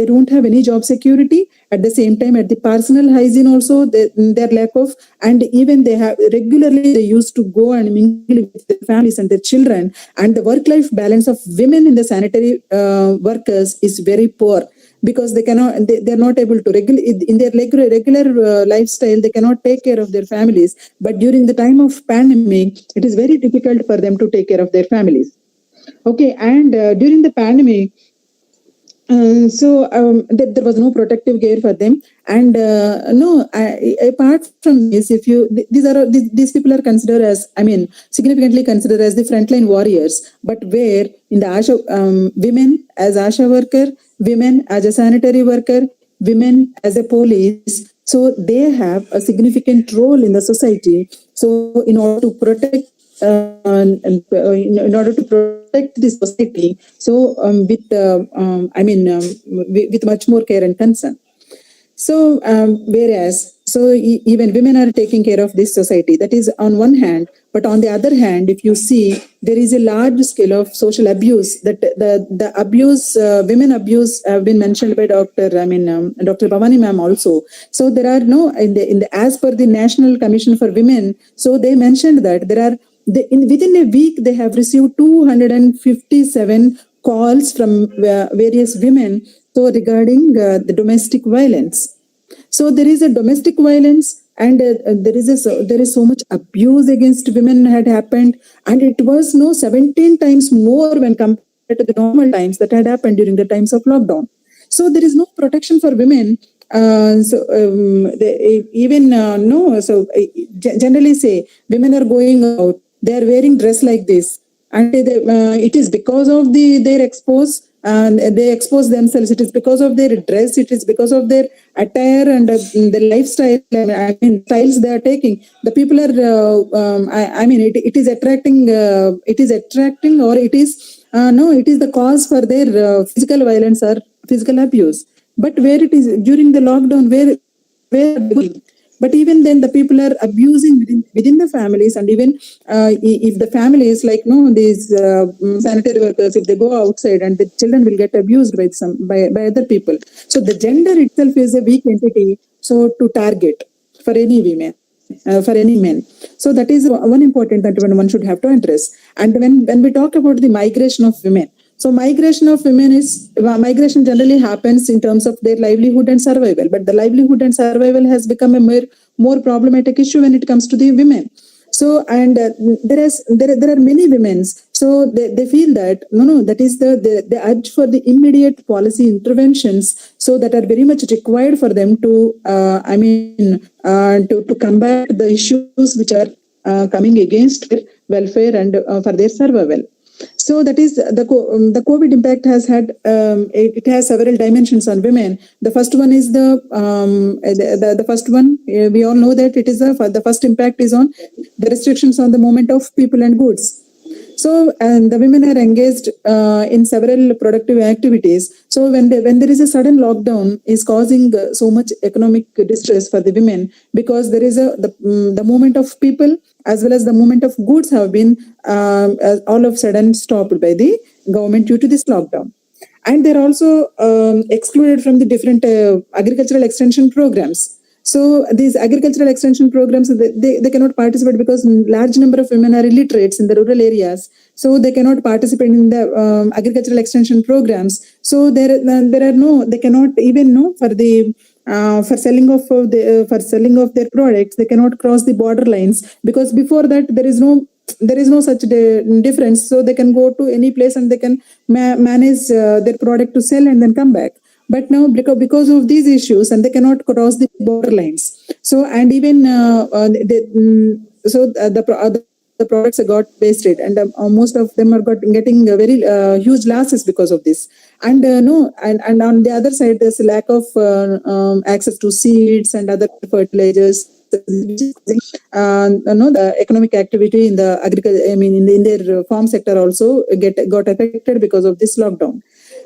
don't have any job security. At the same time, at the personal hygiene also, their lack of, and even they have regularly, they used to go and mingle with their families and their children, and the work-life balance of women in the sanitary workers is very poor, because they're not able to in their regular lifestyle, they cannot take care of their families. But during the time of pandemic, it is very difficult for them to take care of their families. Okay, and during the pandemic, there was no protective gear for them, and apart from this, if you these people are considered as, significantly considered as the frontline warriors. But where in the ASHA, women as ASHA worker, women as a sanitary worker, women as a police, so they have a significant role in the society. So in order to protect the society, so with much more care and concern. So even women are taking care of this society. That is on one hand, but on the other hand, if you see, there is a large scale of social abuse. That the abuse, women abuse, have been mentioned by Dr. Bhavani ma'am also. So there are as per the National Commission for Women, so they mentioned that there are within a week they have received 257 calls from various women, so regarding the domestic violence. So there is a domestic violence, and there is so much abuse against women had happened, and it was 17 times more when compared to the normal times that had happened during the times of lockdown. So there is no protection for women. Generally say women are going out, they are wearing dress like this, and it is because of their expose. And they expose themselves. It is because of their dress. It is because of their attire and the lifestyle. Styles they are taking. The people are. It is attracting. It is attracting, or it is it is the cause for their physical violence or physical abuse. But where it is during the lockdown, where going? But even then, the people are abusing within the families, and even if the families, these sanitary workers, if they go outside, and the children will get abused by other people. So the gender itself is a weak entity, so to target for any women. For any men. So that is one important that one should have to address. And when we talk about the migration of women, so migration generally happens in terms of their livelihood and survival, but the livelihood and survival has become a more problematic issue when it comes to the women. So, and there are many women, so they feel that that is the urge for the immediate policy interventions, so that are very much required for them to to combat the issues which are coming against their welfare and for their survival. So that is the COVID impact has had it has several dimensions on women. The first one is the first one, we all know that it is the first impact is on the restrictions on the movement of people and goods. So, and the women are engaged in several productive activities. So when there is a sudden lockdown, is causing so much economic distress for the women, because there is the movement of people as well as the movement of goods have been all of a sudden stopped by the government due to this lockdown. And they're also excluded from the different agricultural extension programs. So these agricultural extension programs, they cannot participate because large number of women are illiterates in the rural areas. So they cannot participate in the agricultural extension programs. So they cannot even for the for selling of their products, they cannot cross the border lines, because before that there is no such difference. So they can go to any place and they can manage their product to sell and then come back. But now, because of these issues, and they cannot cross the border lines. So, and even the products are got wasted, and most of them are getting very huge losses because of this. And and on the other side, there's a lack of access to seeds and other fertilizers which is the economic activity in the agriculture, in their farm sector also got affected because of this lockdown.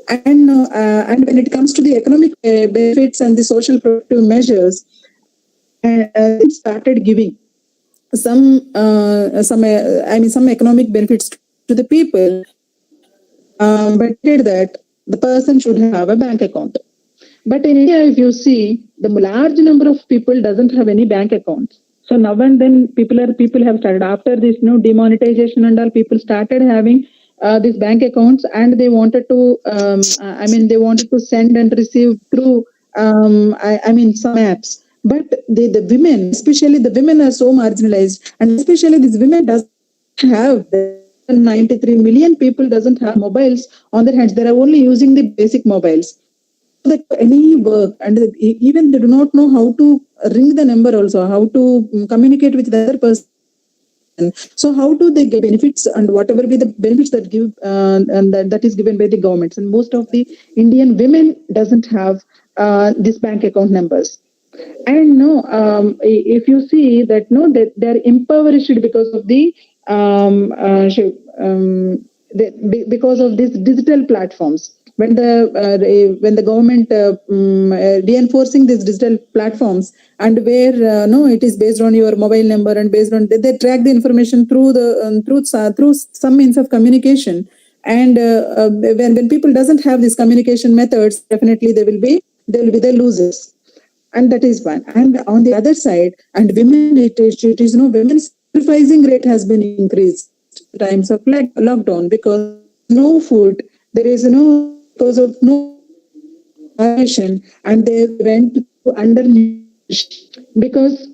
And when it comes to the economic benefits and the social protective measures, it started giving some economic benefits to the people, but did that the person should have a bank account. But in India, if you see, the large number of people doesn't have any bank accounts. So now and then people have started, after this demonetization and all, people started having these bank accounts, and they wanted to they wanted to send and receive through some apps. But the women, especially the women, are so marginalized, and especially these women doesn't have 93 million people doesn't have mobiles on their hands. They are only using the basic mobiles. That any work, and even they do not know how to ring the number, also how to communicate with the other person. So how do they get benefits, and whatever be the benefits that give and that is given by the governments? And most of the Indian women doesn't have these bank account numbers. And if you see that that they're impoverished because of the because of these digital platforms. When the government reinforcing these digital platforms, and where it is based on your mobile number, and based on they track the information through the through some means of communication. And when people doesn't have these communication methods, definitely they will be the losers. And that is one. And on the other side, and women, it is women's sacrificing rate has been increased in times of lockdown, because no food, there is because of no nutrition, and they went to undernourished because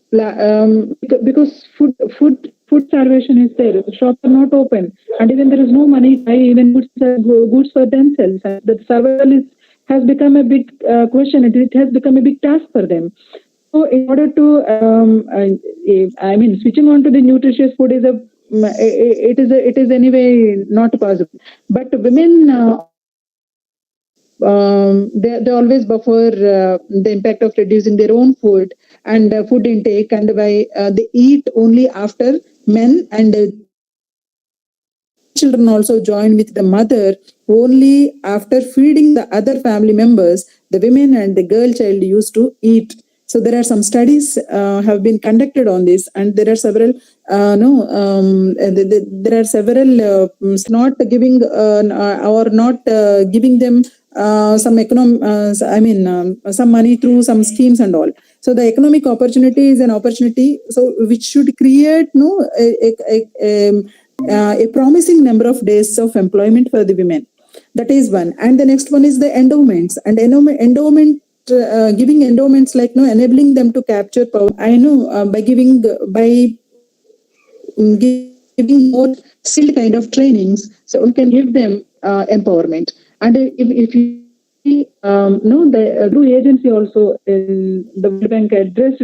food starvation is there. The shops are not open, and even there is no money to buy even goods for themselves. And the survival has become a big question. It has become a big task for them. So in order to, switching on to the nutritious food is it is anyway not possible. But women, they always buffer the impact of reducing their own food and food intake, and by they eat only after men, and children also join with the mother only after feeding the other family members. The women and the girl child used to eat. So there are some studies have been conducted on this, and there are several there are several not giving or not giving them some some money through some schemes and all. So the economic opportunity is an opportunity, so which should create a promising number of days of employment for the women. That is one. And the next one is the endowments. And endowment giving endowments, like enabling them to capture power. I know by giving more skilled kind of trainings, so we can give them empowerment. And if you see, through agency also, the World Bank addressed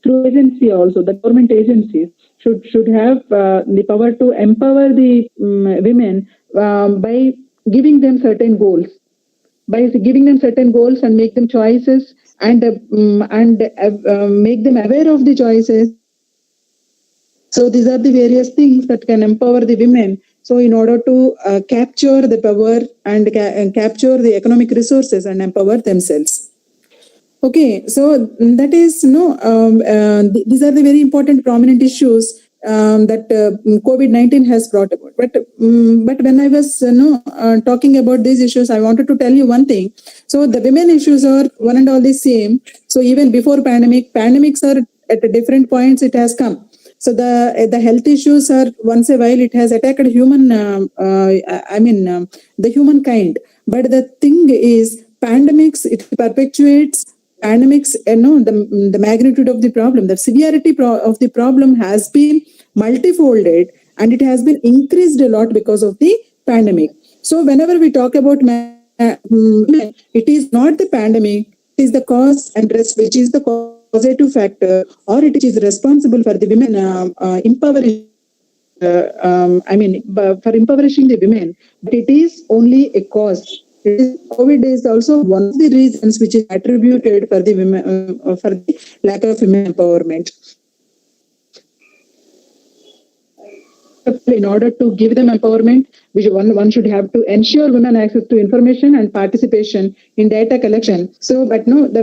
through agency also, the government agencies should have the power to empower the women by giving them certain goals. By giving them certain goals and make them choices, and make them aware of the choices. So these are the various things that can empower the women. So in order to capture the power and capture the economic resources and empower themselves. Okay, so that is these are the very important prominent issues that COVID-19 has brought about. But when I was talking about these issues, I wanted to tell you one thing. So the women issues are one and all the same. So even before pandemics are at different points it has come. So the health issues are once a while it has attacked the humankind. But the thing is, pandemics, it perpetuates pandemics. The magnitude of the problem, the severity of the problem has been multifolded, and it has been increased a lot because of the pandemic. So whenever we talk about it is not the pandemic, it is the cause and rest which is the causative factor, or it is responsible for the women empowering. For impoverishing the women, but it is only a cause. COVID is also one of the reasons which is attributed for the women for the lack of women empowerment. in order to give them empowerment, one should have to ensure women access to information and participation in data collection. So, but no, the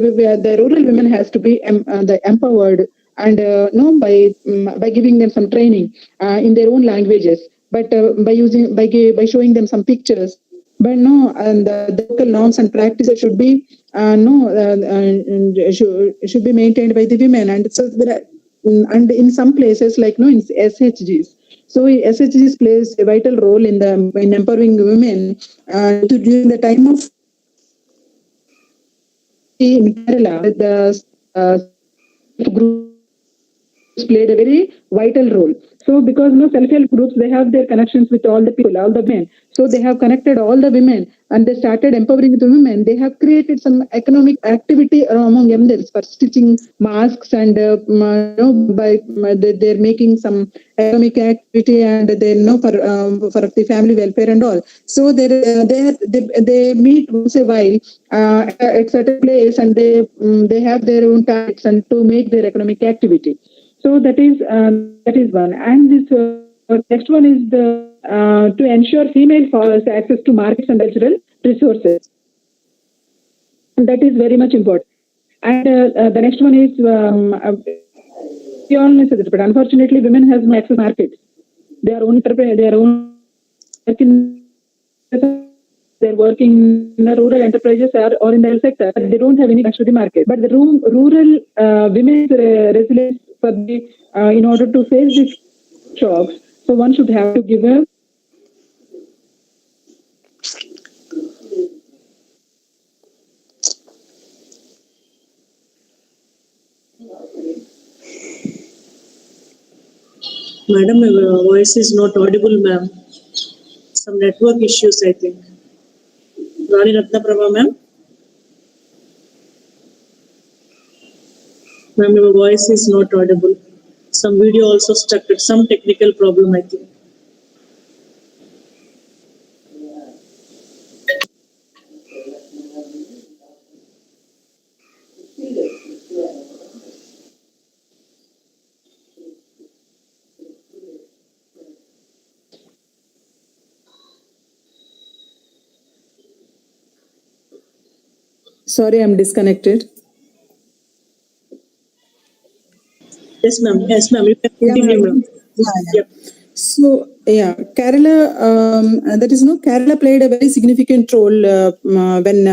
rural women has to be empowered and no by giving them some training in their own languages, but by showing them some pictures. But no, and the local norms and practices should be should be maintained by the women, and so there are, and in some places like no in SHGs. So SHGs plays a vital role in empowering women during the time of in Kerala. The group played a very vital role. So because self-help groups, they have their connections with all the people, all the men. So they have connected all the women and they started empowering the women. They have created some economic activity among themselves for stitching masks and they're making some economic activity and they for the family welfare and all. So they meet once a while at certain place and they have their own targets and to make their economic activity. So that is one, and this next one is to ensure female farmers access to markets and cultural resources. And that is very much important. And the next one is we all know that, but unfortunately, women have no access to markets. They are only they're working in the rural enterprises or in the health sector, but they don't have any access to the market. But the rural women's resilience for the in order to face these shocks, so one should have to give a Madam, your voice is not audible, ma'am. Some network issues, I think. Rani Ratnaprabha, ma'am. Ma'am, your voice is not audible. Some video also stuck at some technical problem, I think. Sorry, I'm disconnected. Yes, ma'am. Yes, ma'am. You can continue, ma'am. Yep. So Kerala, Kerala played a very significant role when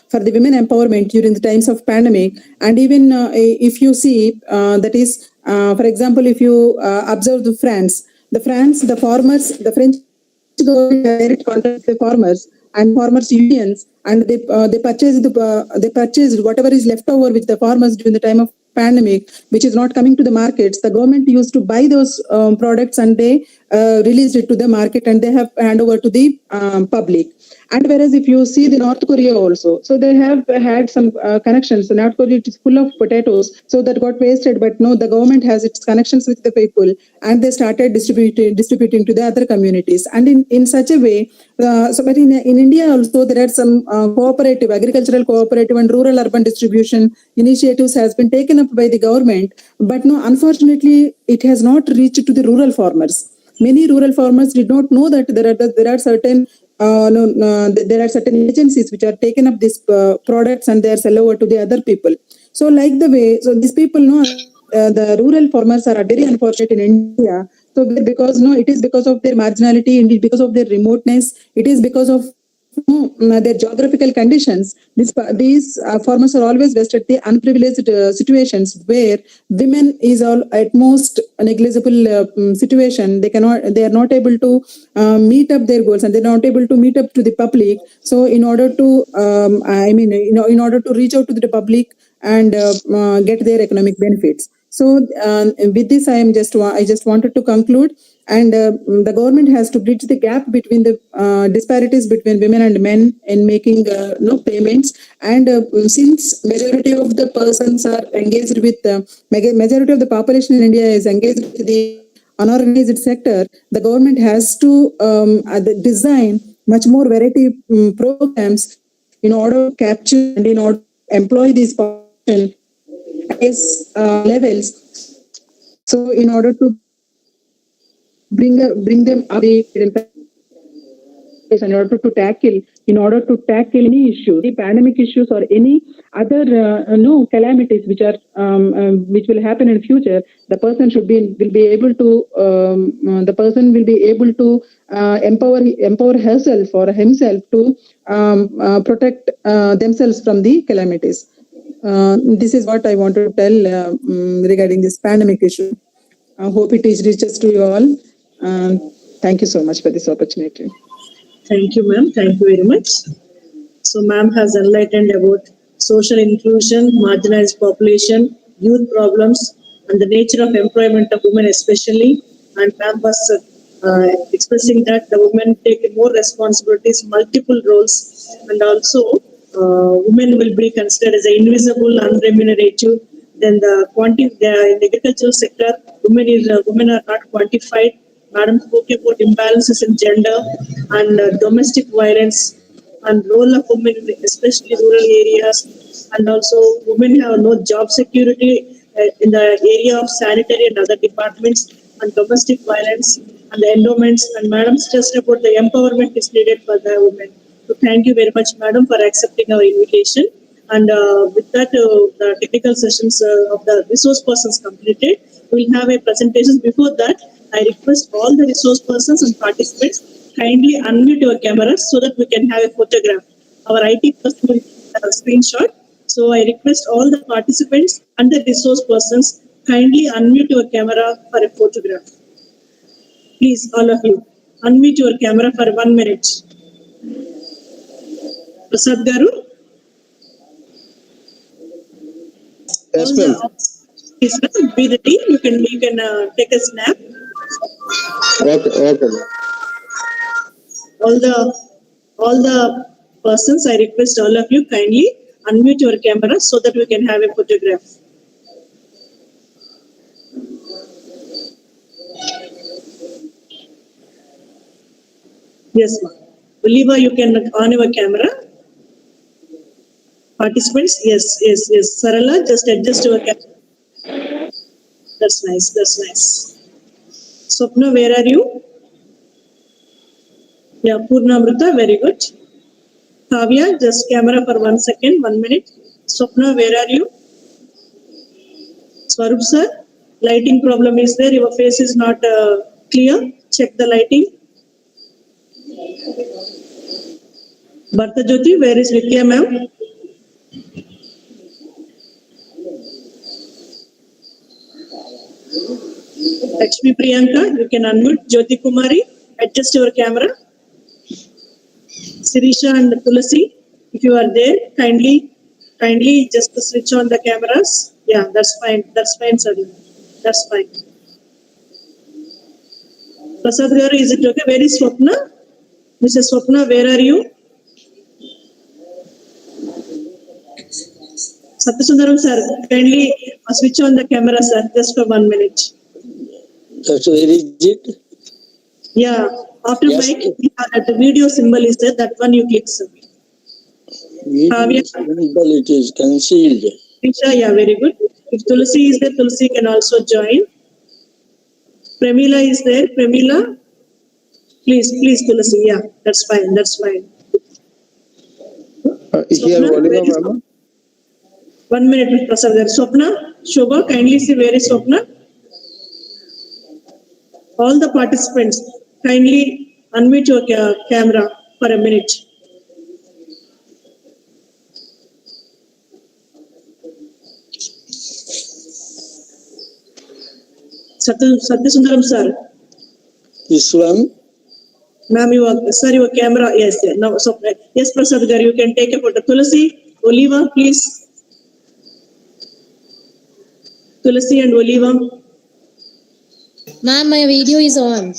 for the women empowerment during the times of pandemic, and even if you see that is for example, if you observe the French, the farmers, the French government direct contact with the farmers and farmers unions, and they purchased whatever is left over with the farmers during the time of pandemic, which is not coming to the markets. The government used to buy those products and they released it to the market and they have hand over to the public. And whereas if you see the North Korea also, so they have had some connections. The North Korea is full of potatoes, so that got wasted. But no, the government has its connections with the people, and they started distributing to the other communities. And in such a way, but in India also there are some cooperative, agricultural cooperative and rural urban distribution initiatives has been taken up by the government. But no, unfortunately, it has not reached to the rural farmers. Many rural farmers did not know that there are certain there are certain agencies which are taken up these products and they are sell over to the other people. So like the way, so these people know the rural farmers are very unfortunate in India. So because it is because of their marginality, and because of their remoteness, it is because of their geographical conditions. These farmers are always based at the unprivileged situations where women is all at most a negligible situation. They are not able to meet up their goals, and they're not able to meet up to the public. So in order to in order to reach out to the public and get their economic benefits. So with this, I just wanted to conclude. And the government has to bridge the gap between the disparities between women and men in making payments. And since majority of the persons are engaged with majority of the population in India is engaged with the unorganized sector, the government has to design much more variety programs in order to capture and in order to employ these population levels. So in order to bring them up in order to tackle any issue, the pandemic issues or any other calamities which will happen in future. The person will be able to empower herself or himself to protect themselves from the calamities. This is what I want to tell regarding this pandemic issue. I hope it reaches to you all. Thank you so much for this opportunity. Thank you, ma'am. Thank you very much. So, ma'am has enlightened about social inclusion, marginalized population, youth problems, and the nature of employment of women especially. And ma'am was expressing that the women take more responsibilities, multiple roles, and also women will be considered as invisible, unremunerative. Then in the agricultural sector, women are not quantified. Madam spoke about imbalances in gender and domestic violence and role of women, especially rural areas, and also women have no job security in the area of sanitary and other departments, and domestic violence and the endowments. And Madam stressed about the empowerment is needed for the women. So thank you very much, Madam, for accepting our invitation. And with that, the technical sessions of the resource persons completed. We'll have a presentation. Before that, I request all the resource persons and participants kindly unmute your cameras so that we can have a photograph. Our IT person will have a screenshot. So I request all the participants and the resource persons kindly unmute your camera for a photograph. Please, all of you, unmute your camera for 1 minute. Prasad Garu? Yes, ma'am. Please be ready. You can take a snap. Okay. All the persons, I request all of you kindly unmute your camera so that we can have a photograph. Yes, ma'am. Oliva, you can on your camera. Participants, yes. Sarala, just adjust your camera. That's nice. Swapna, where are you? Yeah, Purnamrita, very good. Kavya, just camera for 1 second, 1 minute. Swapna, where are you? Swarup sir, lighting problem is there. Your face is not clear. Check the lighting. Bharta Jyoti, where is Vidya ma'am? Lakshmi Priyanka, you can unmute. Jyoti Kumari, adjust your camera. Sirisha and Tulasi, if you are there, kindly just switch on the cameras. Yeah, that's fine, sir. That's fine. Prasad Garu, is it okay? Where is Swapna? Mrs. Swapna, where are you? Satya Sundaram sir, kindly switch on the camera, sir, just for 1 minute. That's where is it? Yeah, after Yes. mic, the video symbol is there, that one you click, sir. Symbol, it is concealed. Risha, yeah, very good. If Tulasi is there, Tulasi can also join. Premila is there, Premila. Please, Tulasi, yeah, that's fine. Here, Swapna, where is Oliva, 1 minute, Prasad. Swapna, Shobha, kindly see where is Swapna. All the participants, kindly unmute your camera for a minute. Satya Sundaram sir. This one. Ma'am, your camera, yes. Now, so, yes, Prasad Garu, you can take a photo. Tulasi, Oliva, please. Tulasi and Oliva. Ma'am, my video is on.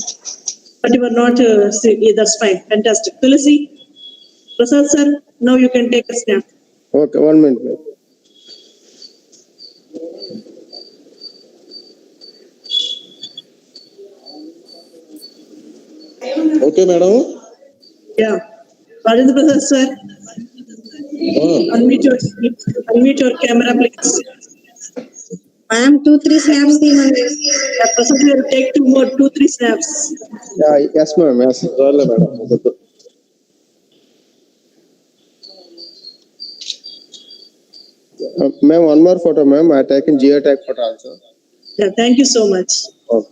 But you are not, that's fine, fantastic. Tulasi, Prasad sir, now you can take a snap. Okay, 1 minute. Okay, madam. Yeah. Rajendra Prasad sir, unmute your camera, please. Ma'am, 2-3 snaps team and Prasad will take 2-3 snaps. Yeah, yes, ma'am. Yes. Roll, madam. Ma'am, one more photo, ma'am. I taken geotag photo also. Yeah, thank you so much. Okay.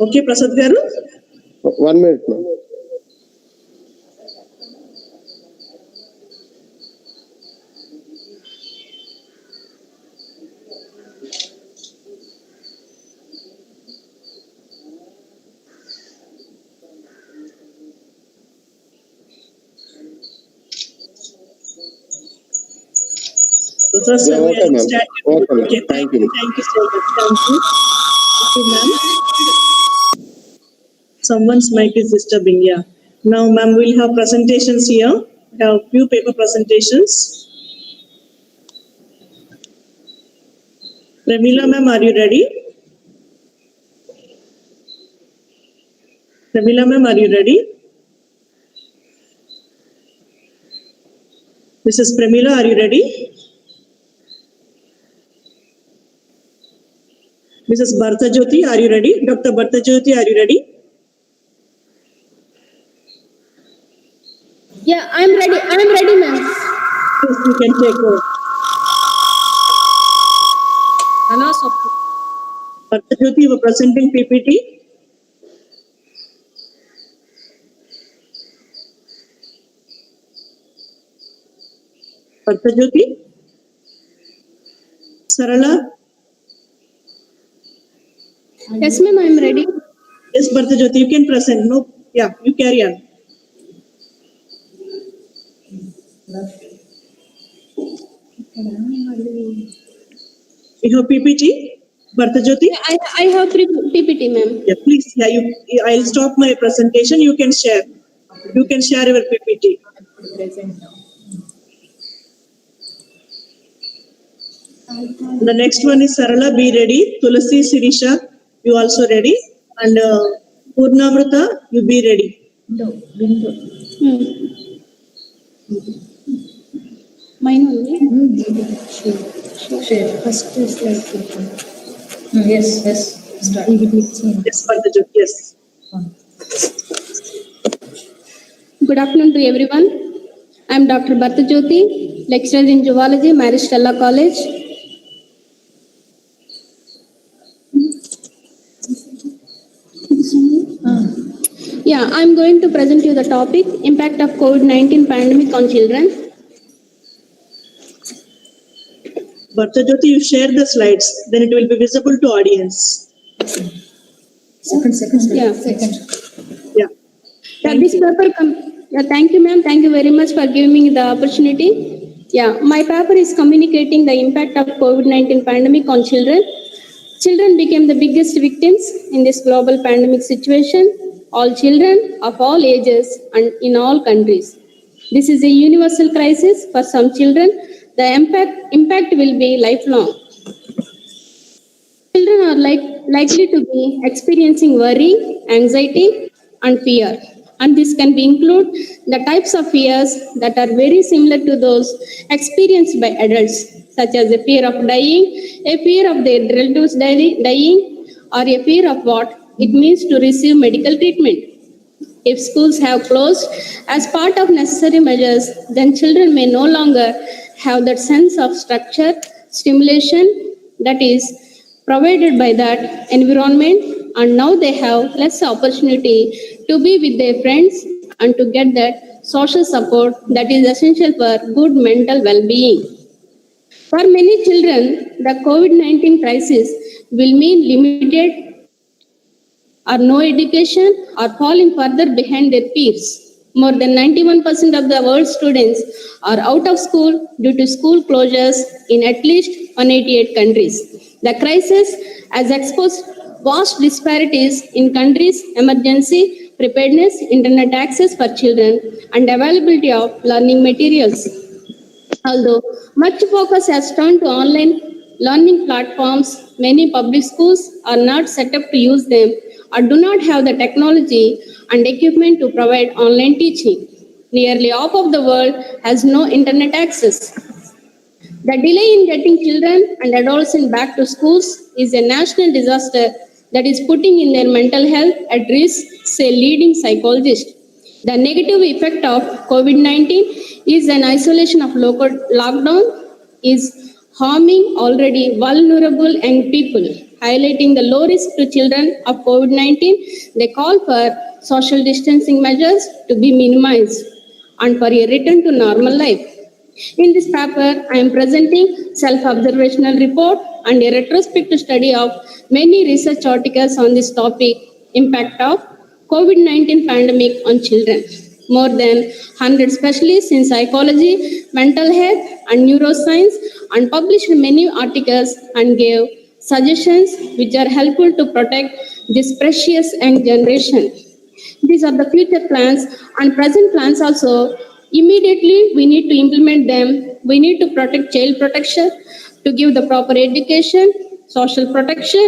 Okay, Prasad garu. 1 minute, ma'am. Prasad sir, Yeah, we okay, ma'am. understand. Okay, ma'am. Okay, Thank you. Thank you so much. Thank you. Thank you, ma'am. Someone's mic is disturbing. Yeah. Now, ma'am, we'll have presentations here. We have few paper presentations. Premila, ma'am, are you ready? Premila, ma'am, are you ready? Mrs. Premila, are you ready? Mrs. Bharta Jyoti, are you ready? Dr. Bharta Jyoti, are you ready? Yeah, I'm ready, ma'am. Yes, you can take over. Bharta Jyoti, you were presenting PPT. Bharta Jyoti? Sarala? Yes, ma'am, I'm ready. Yes, Bharta Jyoti, you can present. No, yeah, you carry on. You have PPT, Bharta Jyoti? I have PPT, ma'am. Yeah, please. Yeah, I'll stop my presentation. You can share. You can share your PPT. The next one is Sarala. Be ready. Tulasi, Sirisha, you also ready. And Purnamrita, you be ready. Mine only. Yes. Start. Yes, Bharta Jyoti. Yes. Good afternoon to everyone. I'm Dr. Bharta Jyoti, lecturer in zoology, Maristella College. Yeah, I'm going to present you the topic, impact of COVID-19 pandemic on children. Bharta Jyoti, you share the slides. Then it will be visible to audience. Second. Yeah. Yeah. Thank This you. paper, thank you, ma'am. Thank you very much for giving me the opportunity. Yeah, my paper is communicating the impact of COVID-19 pandemic on children. Children became the biggest victims in this global pandemic situation. All children of all ages and in all countries. This is a universal crisis for some children. The impact will be lifelong. Children are likely to be experiencing worry, anxiety, and fear. And this can be include the types of fears that are very similar to those experienced by adults, such as a fear of dying, a fear of their relatives dying, or a fear of what it means to receive medical treatment. If schools have closed as part of necessary measures, then children may no longer have that sense of structure, stimulation that is provided by that environment, and now they have less opportunity to be with their friends and to get that social support that is essential for good mental well-being. For many children, the COVID-19 crisis will mean limited or no education or falling further behind their peers. More than 91% of the world's students are out of school due to school closures in at least 188 countries. The crisis has exposed vast disparities in countries' emergency preparedness, internet access for children, and availability of learning materials. Although much focus has turned to online learning platforms, many public schools are not set up to use them or do not have the technology and equipment to provide online teaching. Nearly half of the world has no internet access. The delay in getting children and adolescents back to schools is a national disaster that is putting in their mental health at risk, say leading psychologists. The negative effect of COVID-19 is an isolation of local lockdown is harming already vulnerable young people, highlighting the low risk to children of COVID-19. They call for social distancing measures to be minimized and for a return to normal life. In this paper, I am presenting self-observational report and a retrospective study of many research articles on this topic, impact of COVID-19 pandemic on children. More than 100 specialists in psychology, mental health, and neuroscience and published many articles and gave suggestions which are helpful to protect this precious young generation. These are the future plans and present plans also. Immediately, we need to implement them. We need to protect child protection, to give the proper education, social protection,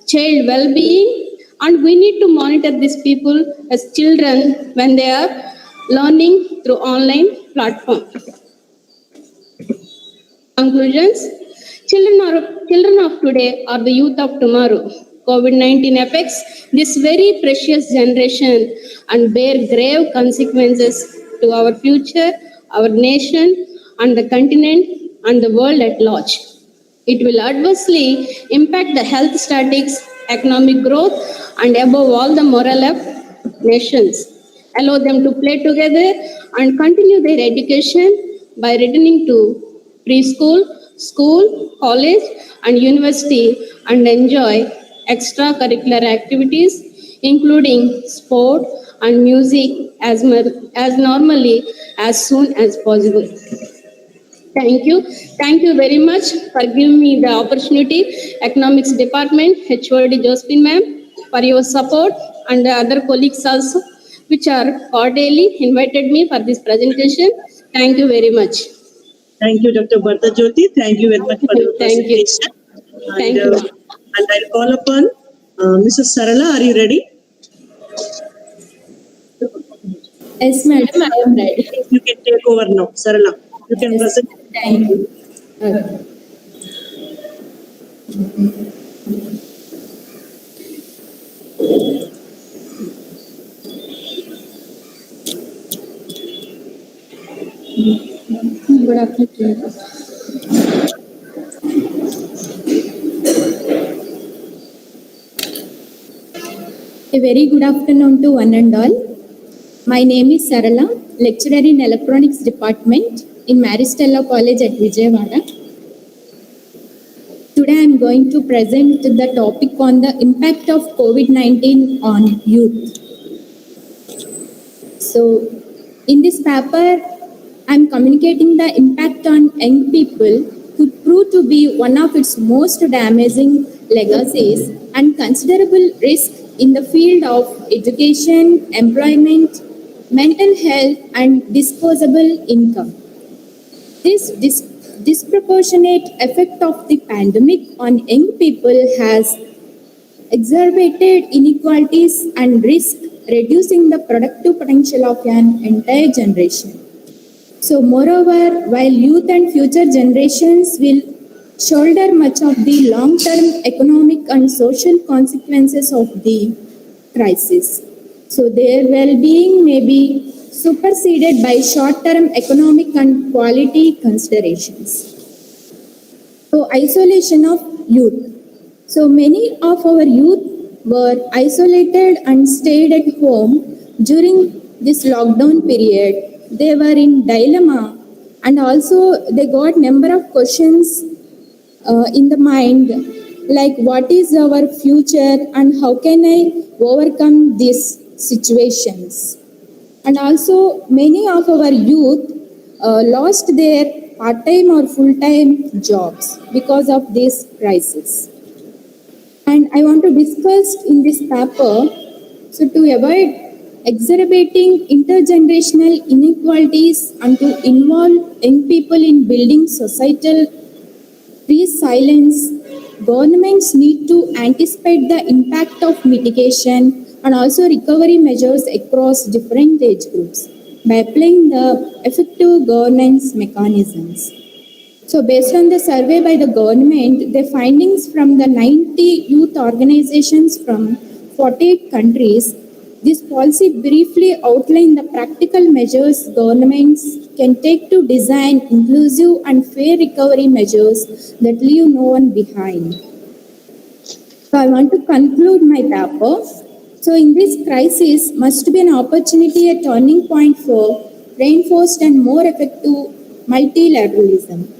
child well-being, and we need to monitor these people as children when they are learning through online platforms. Conclusions. Children of today are the youth of tomorrow. COVID-19 affects this very precious generation and bear grave consequences to our future, our nation, and the continent and the world at large. It will adversely impact the health statistics, economic growth, and above all the morale of nations. Allow them to play together and continue their education by returning to preschool, school, college, and university and enjoy extracurricular activities, including sport and music as normally as soon as possible. Thank you. Thank you very much for giving me the opportunity, Economics Department, HOD Josephine ma'am, for your support and the other colleagues also, which are cordially invited me for this presentation. Thank you very much. Thank you, Dr. Bharta Jyoti. Thank you very much for your Thank you. presentation. Thank you. And I'll call upon Mrs. Sarala. Are you ready? Yes, madam, I am ready. You can take over now, Sarala. You can Yes, present. thank you. Good afternoon. A very good afternoon to one and all. My name is Sarala, lecturer in Electronics Department in Maristella College at Vijayawada. Today I am going to present the topic on the impact of COVID-19 on youth. So, in this paper, I am communicating the impact on young people could prove to be one of its most damaging legacies and considerable risk in the field of education, employment, mental health, and disposable income. This disproportionate effect of the pandemic on young people has exacerbated inequalities and risk reducing the productive potential of an entire generation. So moreover, while youth and future generations will shoulder much of the long-term economic and social consequences of the crisis, so their well-being may be superseded by short-term economic and quality considerations. So isolation of youth. So many of our youth were isolated and stayed at home during this lockdown period. They were in dilemma and also they got number of questions in the mind, like what is our future and how can I overcome these situations. And also many of our youth lost their part-time or full-time jobs because of this crisis. And I want to discuss in this paper, so to avoid exacerbating intergenerational inequalities and to involve young people in building societal freeze silence. Governments need to anticipate the impact of mitigation and also recovery measures across different age groups by applying the effective governance mechanisms. So, based on the survey by the government, the findings from the 90 youth organizations from 48 countries, this policy briefly outlined the practical measures governments can take to design inclusive and fair recovery measures that leave no one behind. So, I want to conclude my paper. So, in this crisis must be an opportunity, a turning point for reinforced and more effective multilateralism.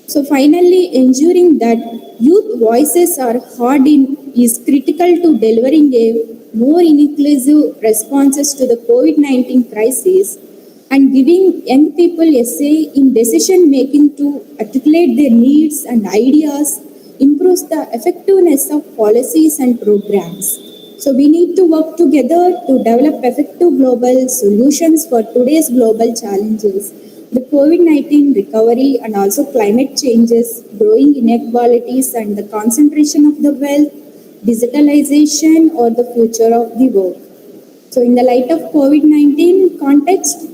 So finally, ensuring that youth voices are heard in is critical to delivering a more inclusive responses to the COVID-19 crisis and giving young people a say in decision making to articulate their needs and ideas improves the effectiveness of policies and programs. So we need to work together to develop effective global solutions for today's global challenges. The COVID-19 recovery and also climate changes, growing inequalities and the concentration of the wealth, digitalization or the future of the work. So in the light of COVID-19 context,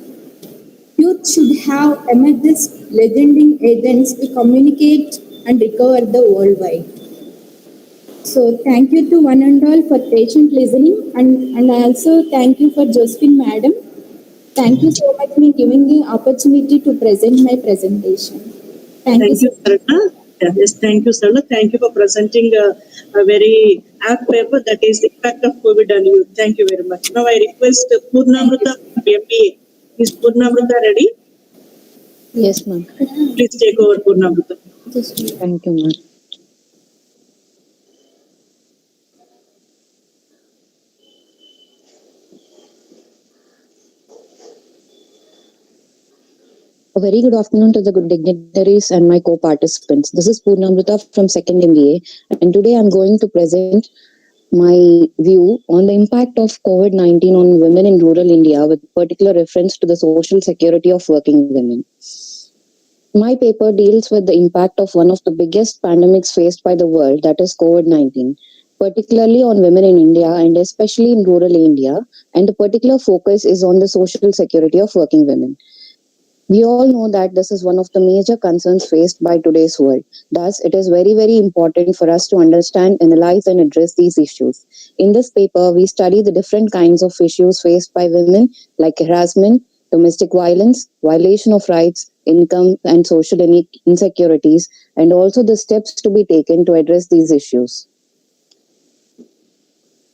youth should have emerged legending agents to communicate and recover the worldwide. So thank you to one and all for patient listening and also thank you for Josephine Madam. Thank you so much for giving me opportunity to present my presentation. Thank you, Aparna. Yes, thank you, Sarla. Thank you for presenting a very apt paper that is the impact of COVID on youth. Thank you very much. Now I request Purnamrita MBA. Is Purnamrita ready? Yes, ma'am. Please take over, Purnamrita. Thank you, ma'am. A very good afternoon to the good dignitaries and my co-participants. This is Purnamrita from 2nd MBA, and today I'm going to present my view on the impact of COVID-19 on women in rural India with particular reference to the social security of working women. My paper deals with the impact of one of the biggest pandemics faced by the world, that is COVID-19, particularly on women in India and especially in rural India, and the particular focus is on the social security of working women. We all know that this is one of the major concerns faced by today's world. Thus, it is very, very important for us to understand, analyze, and address these issues. In this paper, we study the different kinds of issues faced by women, like harassment, domestic violence, violation of rights, income, and social insecurities, and also the steps to be taken to address these issues.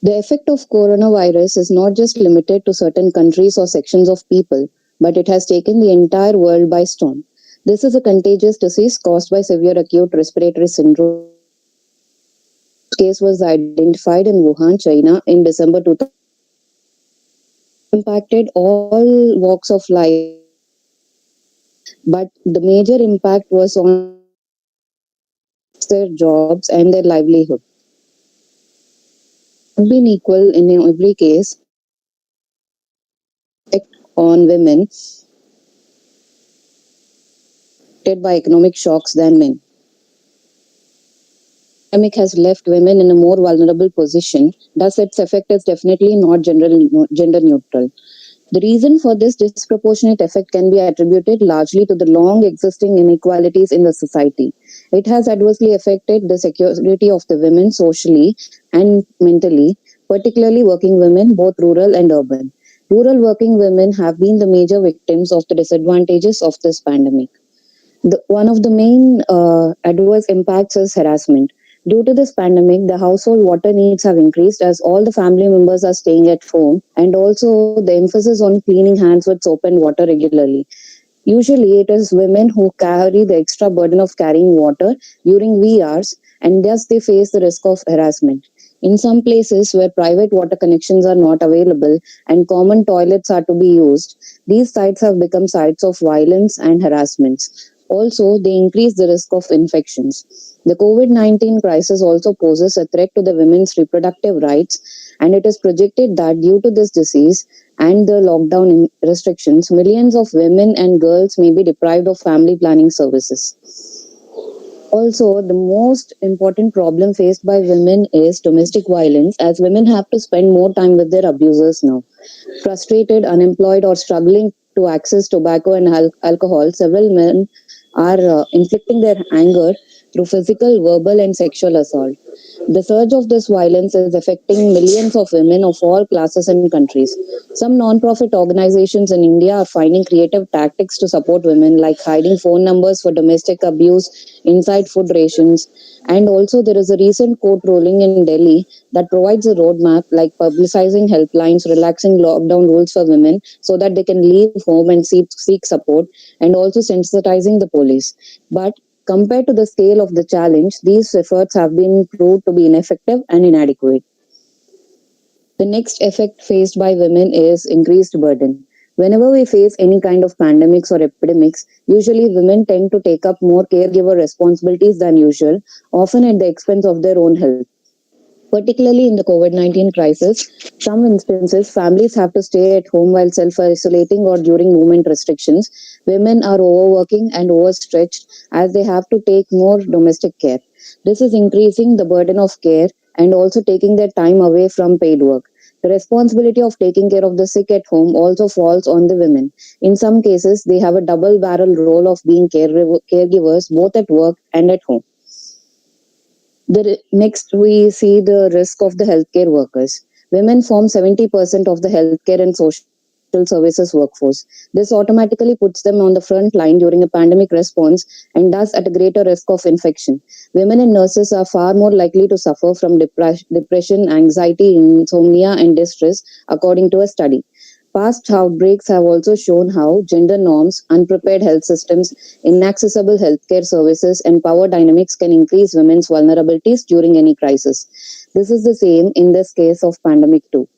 The effect of coronavirus is not just limited to certain countries or sections of people, but it has taken the entire world by storm. This is a contagious disease caused by severe acute respiratory syndrome. This case was identified in Wuhan, China in December 2000. Impacted all walks of life, but the major impact was on their jobs and their livelihood. Not been equal in every case. On women by economic shocks than men. The pandemic has left women in a more vulnerable position, thus its effect is definitely not gender neutral. The reason for this disproportionate effect can be attributed largely to the long existing inequalities in the society. It has adversely affected the security of the women socially and mentally, particularly working women, both rural and urban. Rural working women have been the major victims of the disadvantages of this pandemic. One of the main adverse impacts is harassment. Due to this pandemic, the household water needs have increased as all the family members are staying at home, and also the emphasis on cleaning hands with soap and water regularly. Usually, it is women who carry the extra burden of carrying water during wee hours, and thus they face the risk of harassment. In some places where private water connections are not available and common toilets are to be used, these sites have become sites of violence and harassments. Also, they increase the risk of infections. The COVID-19 crisis also poses a threat to the women's reproductive rights, and it is projected that due to this disease and the lockdown restrictions, millions of women and girls may be deprived of family planning services. Also, the most important problem faced by women is domestic violence, as women have to spend more time with their abusers now. Frustrated, unemployed, or struggling to access tobacco and alcohol, several men are inflicting their anger through physical, verbal, and sexual assault. The surge of this violence is affecting millions of women of all classes and countries. Some non-profit organizations in India are finding creative tactics to support women, like hiding phone numbers for domestic abuse inside food rations. And also, there is a recent court ruling in Delhi that provides a roadmap, like publicizing helplines, relaxing lockdown rules for women so that they can leave home and seek support, and also sensitizing the police. But compared to the scale of the challenge, these efforts have been proved to be ineffective and inadequate. The next effect faced by women is increased burden. Whenever we face any kind of pandemics or epidemics, usually women tend to take up more caregiver responsibilities than usual, often at the expense of their own health. Particularly in the COVID-19 crisis, some instances families have to stay at home while self isolating or during movement restrictions. Women are overworking and overstretched as they have to take more domestic care. This is increasing the burden of care and also taking their time away from paid work. The responsibility of taking care of the sick at home also falls on the women. In some cases, they have a double barrel role of being caregivers both at work and at home. Next, we see the risk of the healthcare workers. Women form 70% of the healthcare and social services workforce. This automatically puts them on the front line during a pandemic response and thus at a greater risk of infection. Women and nurses are far more likely to suffer from depression, anxiety, insomnia, and distress, according to a study. Past outbreaks have also shown how gender norms, unprepared health systems, inaccessible healthcare services, and power dynamics can increase women's vulnerabilities during any crisis. This is the same in this case of pandemic too.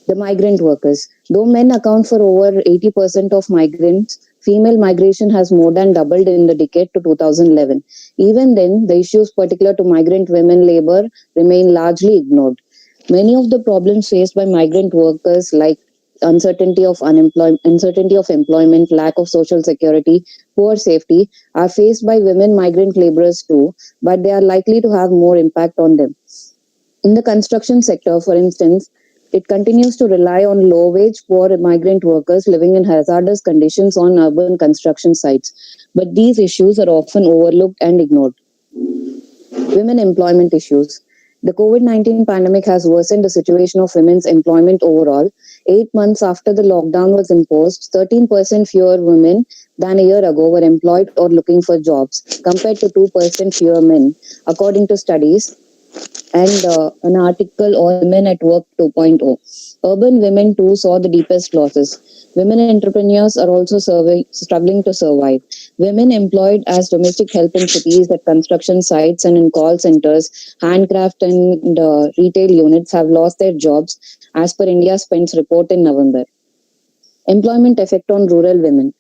The migrant workers. Though men account for over 80% of migrants, female migration has more than doubled in the decade to 2011. Even then, the issues particular to migrant women labor remain largely ignored. Many of the problems faced by migrant workers, like uncertainty of employment, lack of social security, poor safety, are faced by women migrant laborers too, but they are likely to have more impact on them. In the construction sector, for instance, it continues to rely on low-wage, poor migrant workers living in hazardous conditions on urban construction sites. But these issues are often overlooked and ignored. Women employment issues. The COVID-19 pandemic has worsened the situation of women's employment overall. 8 months after the lockdown was imposed, 13% fewer women than a year ago were employed or looking for jobs, compared to 2% fewer men, according to studies and an article on Women at Work 2.0. Urban women too saw the deepest losses. Women entrepreneurs are also struggling to survive. Women employed as domestic help in cities at construction sites and in call centers, handcraft and retail units have lost their jobs, as per India Spends report in November. Employment effect on rural women.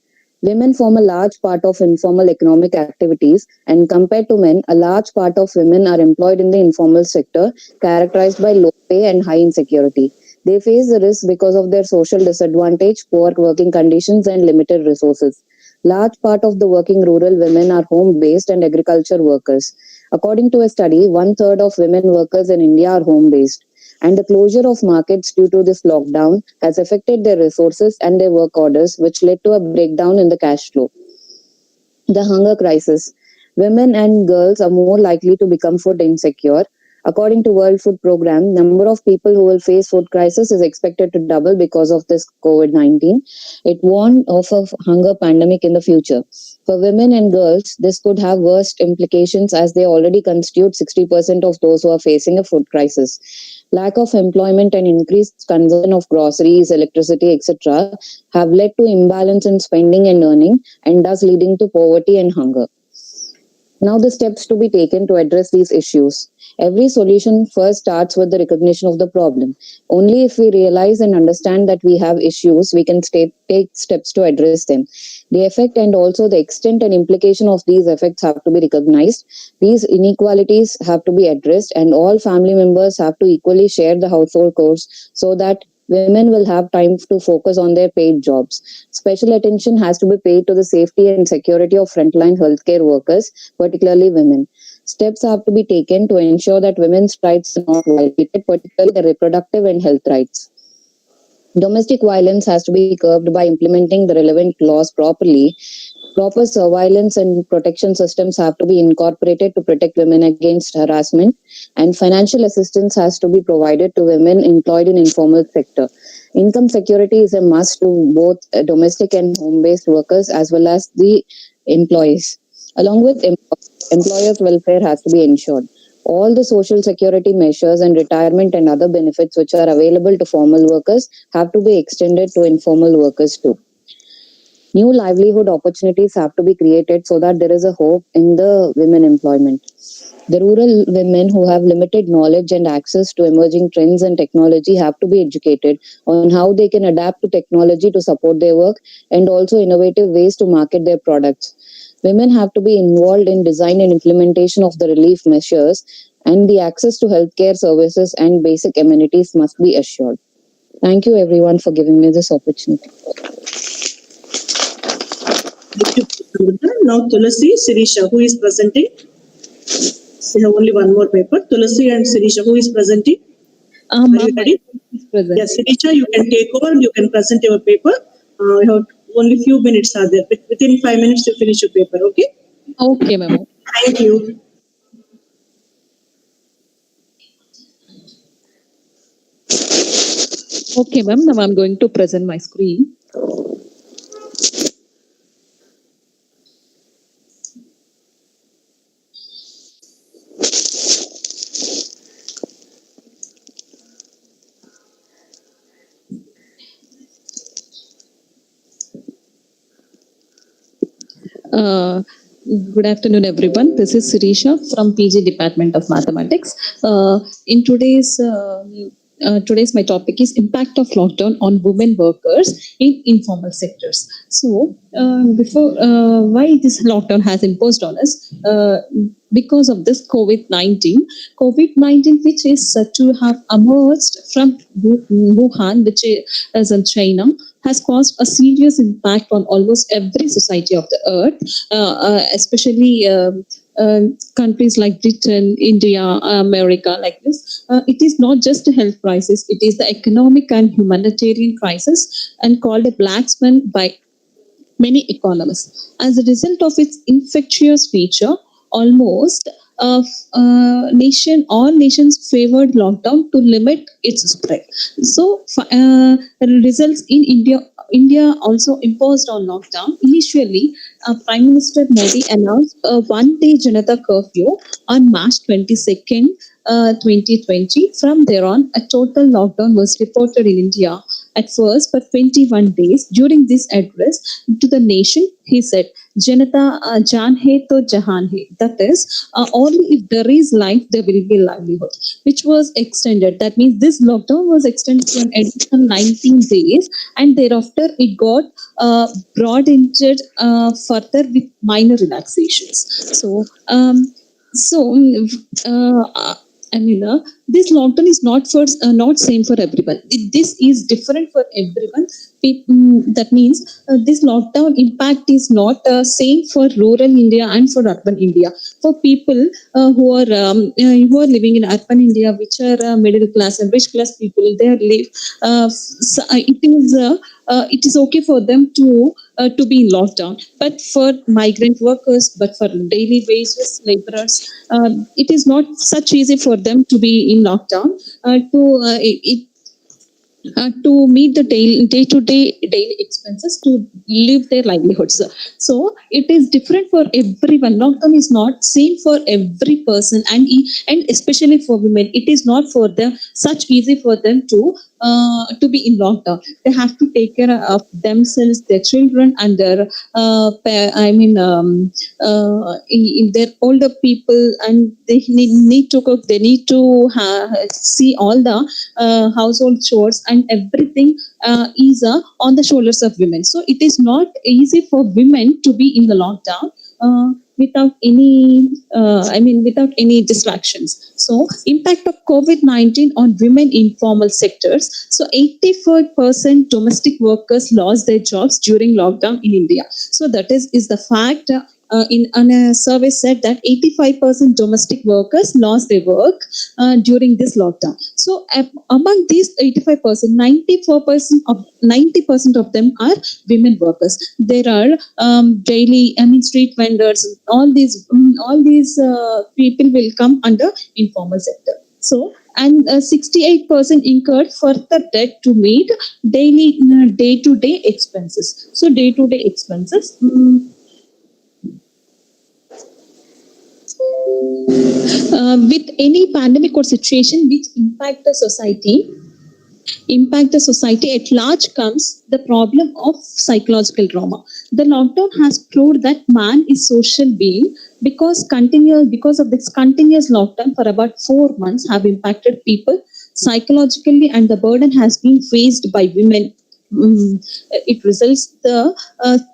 Women form a large part of informal economic activities, and compared to men, a large part of women are employed in the informal sector, characterized by low pay and high insecurity. They face the risk because of their social disadvantage, poor working conditions, and limited resources. Large part of the working rural women are home-based and agriculture workers. According to a study, one-third of women workers in India are home-based, and the closure of markets due to this lockdown has affected their resources and their work orders, which led to a breakdown in the cash flow. The hunger crisis. Women and girls are more likely to become food insecure. According to World Food Programme, number of people who will face food crisis is expected to double because of this COVID-19. It warned of a hunger pandemic in the future. For women and girls, this could have worst implications as they already constitute 60% of those who are facing a food crisis. Lack of employment and increased consumption of groceries, electricity, etc. have led to imbalance in spending and earning, and thus leading to poverty and hunger. Now, the steps to be taken to address these issues. Every solution first starts with the recognition of the problem. Only if we realize and understand that we have issues, we can take steps to address them. The effect and also the extent and implication of these effects have to be recognized. These inequalities have to be addressed, and all family members have to equally share the household chores so that women will have time to focus on their paid jobs. Special attention has to be paid to the safety and security of frontline healthcare workers, particularly women. Steps have to be taken to ensure that women's rights are not violated, particularly the reproductive and health rights. Domestic violence has to be curbed by implementing the relevant laws properly. Proper surveillance and protection systems have to be incorporated to protect women against harassment, and financial assistance has to be provided to women employed in informal sector. Income security is a must to both domestic and home-based workers as well as the employees. Along with employers' welfare has to be ensured. All the social security measures and retirement and other benefits which are available to formal workers have to be extended to informal workers too. New livelihood opportunities have to be created so that there is a hope in the women employment. The rural women who have limited knowledge and access to emerging trends and technology have to be educated on how they can adapt to technology to support their work and also innovative ways to market their products. Women have to be involved in design and implementation of the relief measures, and the access to healthcare services and basic amenities must be assured. Thank you everyone for giving me this opportunity. Thank you. Now Tulasi, Sirisha, who is presenting? We have only one more paper. Tulasi and Sirisha, who is presenting? Are you ready? Yes, Sirisha, you can take over. You can present your paper. We have only few minutes are there. Within 5 minutes, you finish your paper. Okay? Okay, ma'am. Thank you. Okay, ma'am. Now I'm going to present my screen. Good afternoon, everyone. This is Sirisha from PG Department of Mathematics. In today's my topic is impact of lockdown on women workers in informal sectors. So, before why this lockdown has imposed on us? Because of this COVID-19, which is said to have emerged from Wuhan, which is in China, has caused a serious impact on almost every society of the earth, especially countries like Britain, India, America, like this. It is not just a health crisis, it is the economic and humanitarian crisis, and called a black swan by many economists. As a result of its infectious feature, almost all nations favored lockdown to limit its spread. So, results in India also imposed on lockdown. Initially, Prime Minister Modi announced a one-day Janata curfew on March 22nd, 2020. From there on, a total lockdown was reported in India at first for 21 days. During this address to the nation, he said, Janata Jaan hai to jahan hai. That is, only if there is life, there will be livelihood, which was extended. That means this lockdown was extended to an additional 19 days, and thereafter it got broadened further with minor relaxations. So, this lockdown is not same for everyone. This is different for everyone. That means this lockdown impact is not same for rural India and for urban India. For people who are living in urban India, which are middle class and rich class people, they live. It is okay for them to be in lockdown. But for migrant workers, but for daily wages laborers, it is not such easy for them to be in lockdown to meet the day-to-day daily expenses to live their livelihoods. So it is different for everyone. Lockdown is not same for every person, and especially for women, it is not for them such easy for them to be in lockdown. They have to take care of themselves, their children, and their in their older people, and they need to cook. They need to see all the household chores, and everything is on the shoulders of women. So it is not easy for women to be in the lockdown. without any distractions. So, impact of COVID-19 on women in informal sectors. So, 84% domestic workers lost their jobs during lockdown in India. So, that is the fact. In a survey said that 85% domestic workers lost their work during this lockdown. So among these 85%, 90% of them are women workers. There are street vendors. All these people will come under informal sector. So, and 68% incurred further debt to meet daily day-to-day expenses. So, day-to-day expenses. With any pandemic or situation which impact the society at large comes the problem of psychological trauma. The lockdown has proved that man is social being because of this continuous lockdown for about 4 months have impacted people psychologically, and the burden has been faced by women. The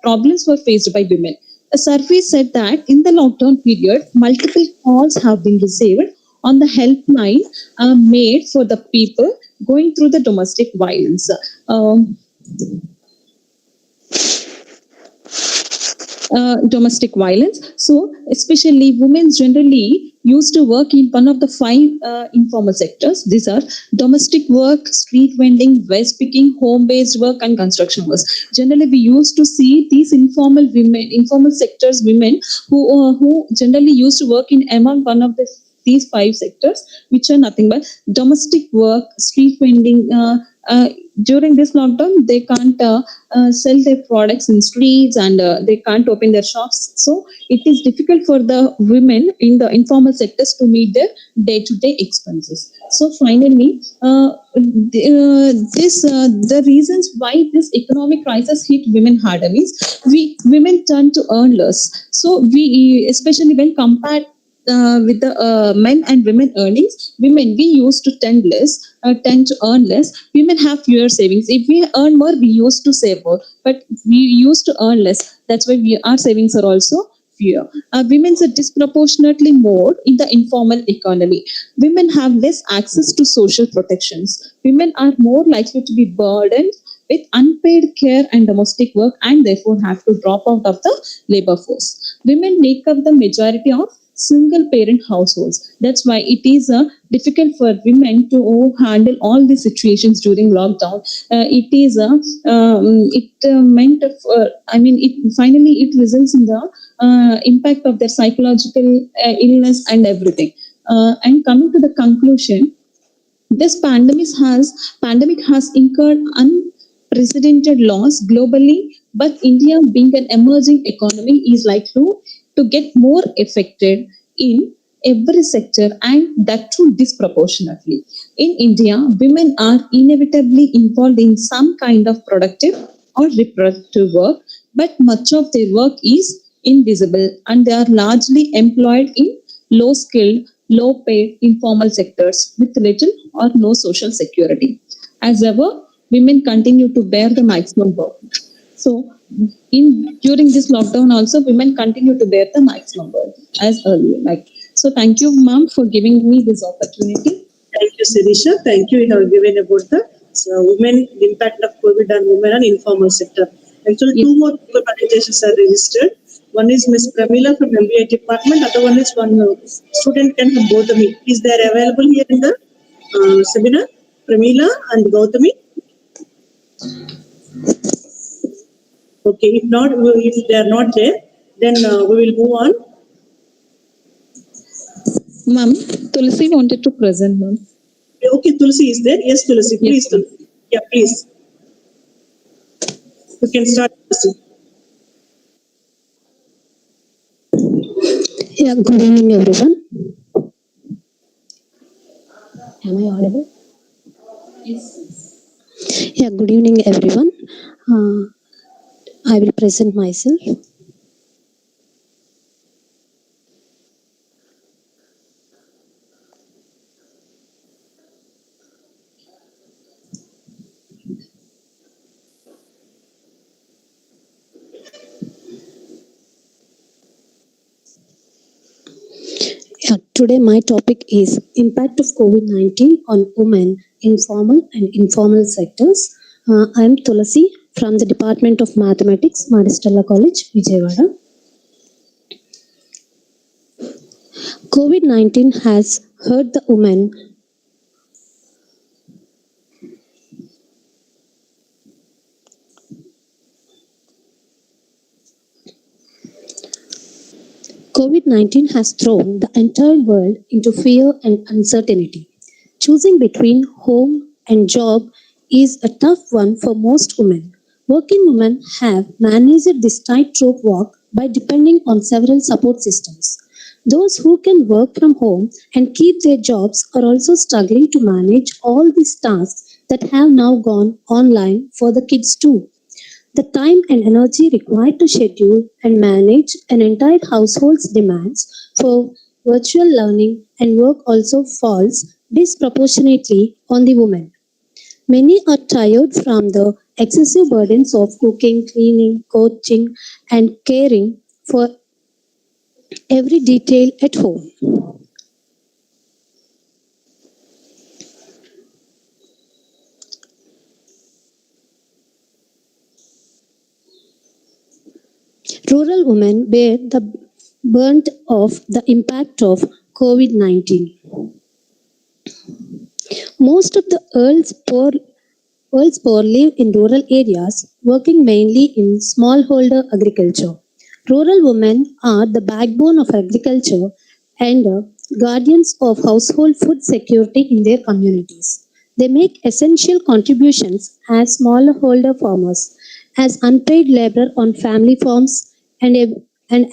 problems were faced by women. A survey said that in the lockdown period, multiple calls have been received on the helpline made for the people going through the domestic violence. Domestic violence. So, especially women generally used to work in one of the 5 informal sectors. These are domestic work, street vending, waste picking, home-based work, and construction work. Generally, we used to see these informal sectors women who generally used to work in among one of these 5 sectors, which are nothing but domestic work, street vending. During this lockdown, they can't sell their products in streets, and they can't open their shops. So it is difficult for the women in the informal sectors to meet their day-to-day expenses. So finally, the reasons why this economic crisis hit women harder means women turn to earn less. So we, especially when compared with the men and women earnings, we used to tend to earn less. Women have fewer savings. If we earn more, we used to save more, but we used to earn less. That's why our savings are also fewer. Women are disproportionately more in the informal economy. Women have less access to social protections. Women are more likely to be burdened with unpaid care and domestic work, and therefore have to drop out of the labor force. Women make up the majority of single parent households. That's why it is difficult for women to handle all these situations during lockdown. It results in the impact of their psychological illness and everything. And coming to the conclusion, this pandemic has incurred unprecedented loss globally, but India, being an emerging economy, is likely to get more affected in every sector, and that too disproportionately. In India, women are inevitably involved in some kind of productive or reproductive work, but much of their work is invisible, and they are largely employed in low-skilled, low-paid informal sectors with little or no social security. As ever, women continue to bear the maximum burden. So, during this lockdown, also women continue to bear the maximum burden as earlier. So, thank you, ma'am, for giving me this opportunity. Thank you, Sirisha. Thank you. You have given about the impact of COVID on women and informal sector. Actually, yes. 2 more presentations are registered. One is Miss Pramila from MBA department. Other one is one student can from Gautami. Is they available here in the seminar? Pramila and Gautami. Okay, if they are not there, then we will move on. Ma'am, Tulsi wanted to present, ma'am. Okay, Tulsi is there. Yes, Tulsi, please. Yes, Tulsi. Yeah, please. You can start, Tulsi. Yeah, good evening, everyone. Am I audible? Yes. Yeah, good evening, everyone. I will present myself. Today my topic is impact of COVID-19 on women in formal and informal sectors. I am Tulasi from the Department of Mathematics, Madistella College, Vijayawada. COVID-19 has hurt the women. COVID-19 has thrown the entire world into fear and uncertainty. Choosing between home and job is a tough one for most women. Working women have managed this tightrope walk by depending on several support systems. Those who can work from home and keep their jobs are also struggling to manage all these tasks that have now gone online for the kids too. The time and energy required to schedule and manage an entire household's demands for virtual learning and work also falls disproportionately on the woman. Many are tired from the excessive burdens of cooking, cleaning, coaching, and caring for every detail at home. Rural women bear the brunt of the impact of COVID-19. Most of the world's poor live in rural areas, working mainly in smallholder agriculture. Rural women are the backbone of agriculture and guardians of household food security in their communities. They make essential contributions as smallholder farmers, as unpaid labor on family farms, and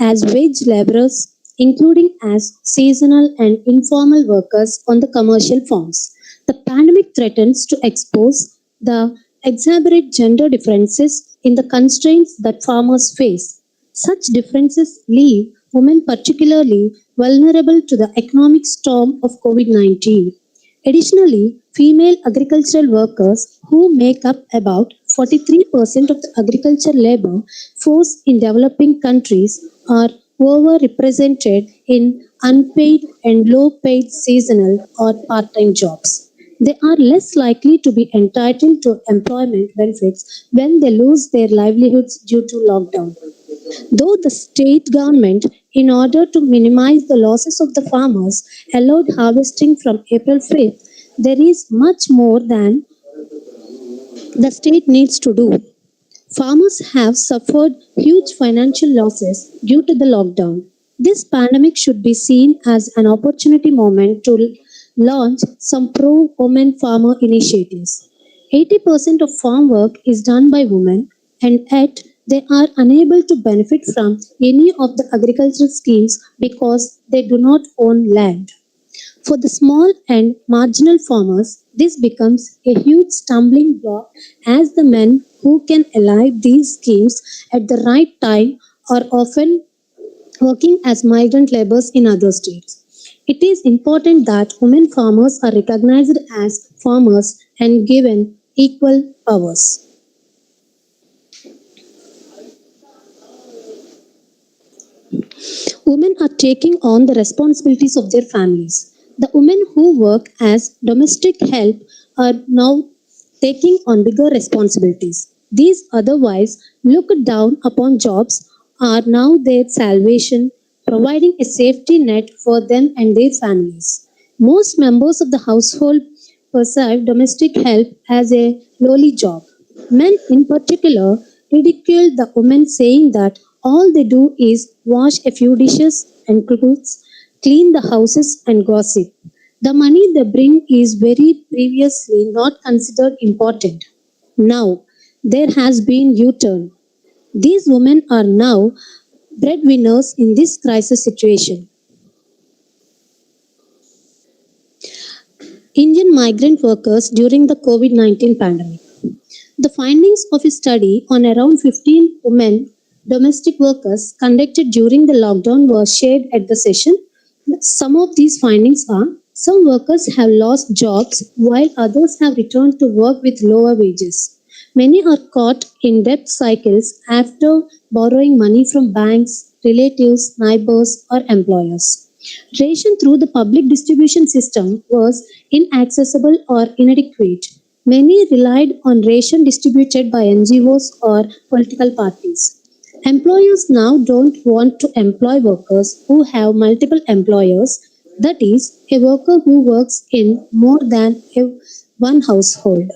as wage laborers, including as seasonal and informal workers on the commercial farms. The pandemic threatens to expose the exacerbate gender differences in the constraints that farmers face. Such differences leave women particularly vulnerable to the economic storm of COVID-19. Additionally, female agricultural workers, who make up about 43% of the agricultural labor force in developing countries, are overrepresented in unpaid and low paid seasonal or part time jobs. They are less likely to be entitled to employment benefits when they lose their livelihoods due to lockdown. Though the state government, in order to minimize the losses of the farmers, allowed harvesting from April 5th, there is much more than the state needs to do. Farmers have suffered huge financial losses due to the lockdown. This pandemic should be seen as an opportunity moment to launch some pro women farmer initiatives. 80% of farm work is done by women, and yet they are unable to benefit from any of the agricultural schemes because they do not own land. For the small and marginal farmers, this becomes a huge stumbling block as the men who can ally these schemes at the right time are often working as migrant laborers in other states. It is important that women farmers are recognized as farmers and given equal powers. Women are taking on the responsibilities of their families. The women who work as domestic help are now taking on bigger responsibilities. These otherwise looked down upon jobs are now their salvation, providing a safety net for them and their families. Most members of the household perceive domestic help as a lowly job. Men, in particular, ridicule the women, saying that all they do is wash a few dishes and clothes, clean the houses, and gossip. The money they bring is very previously not considered important. Now, there has been U-turn. These women are now breadwinners in this crisis situation. Indian migrant workers during the COVID-19 pandemic. The findings of a study on around 15 women domestic workers conducted during the lockdown were shared at the session. Some of these findings are: some workers have lost jobs while others have returned to work with lower wages. Many are caught in debt cycles after borrowing money from banks, relatives, neighbors, or employers. Ration through the public distribution system was inaccessible or inadequate. Many relied on ration distributed by NGOs or political parties. Employers now don't want to employ workers who have multiple employers, that is, a worker who works in more than one household.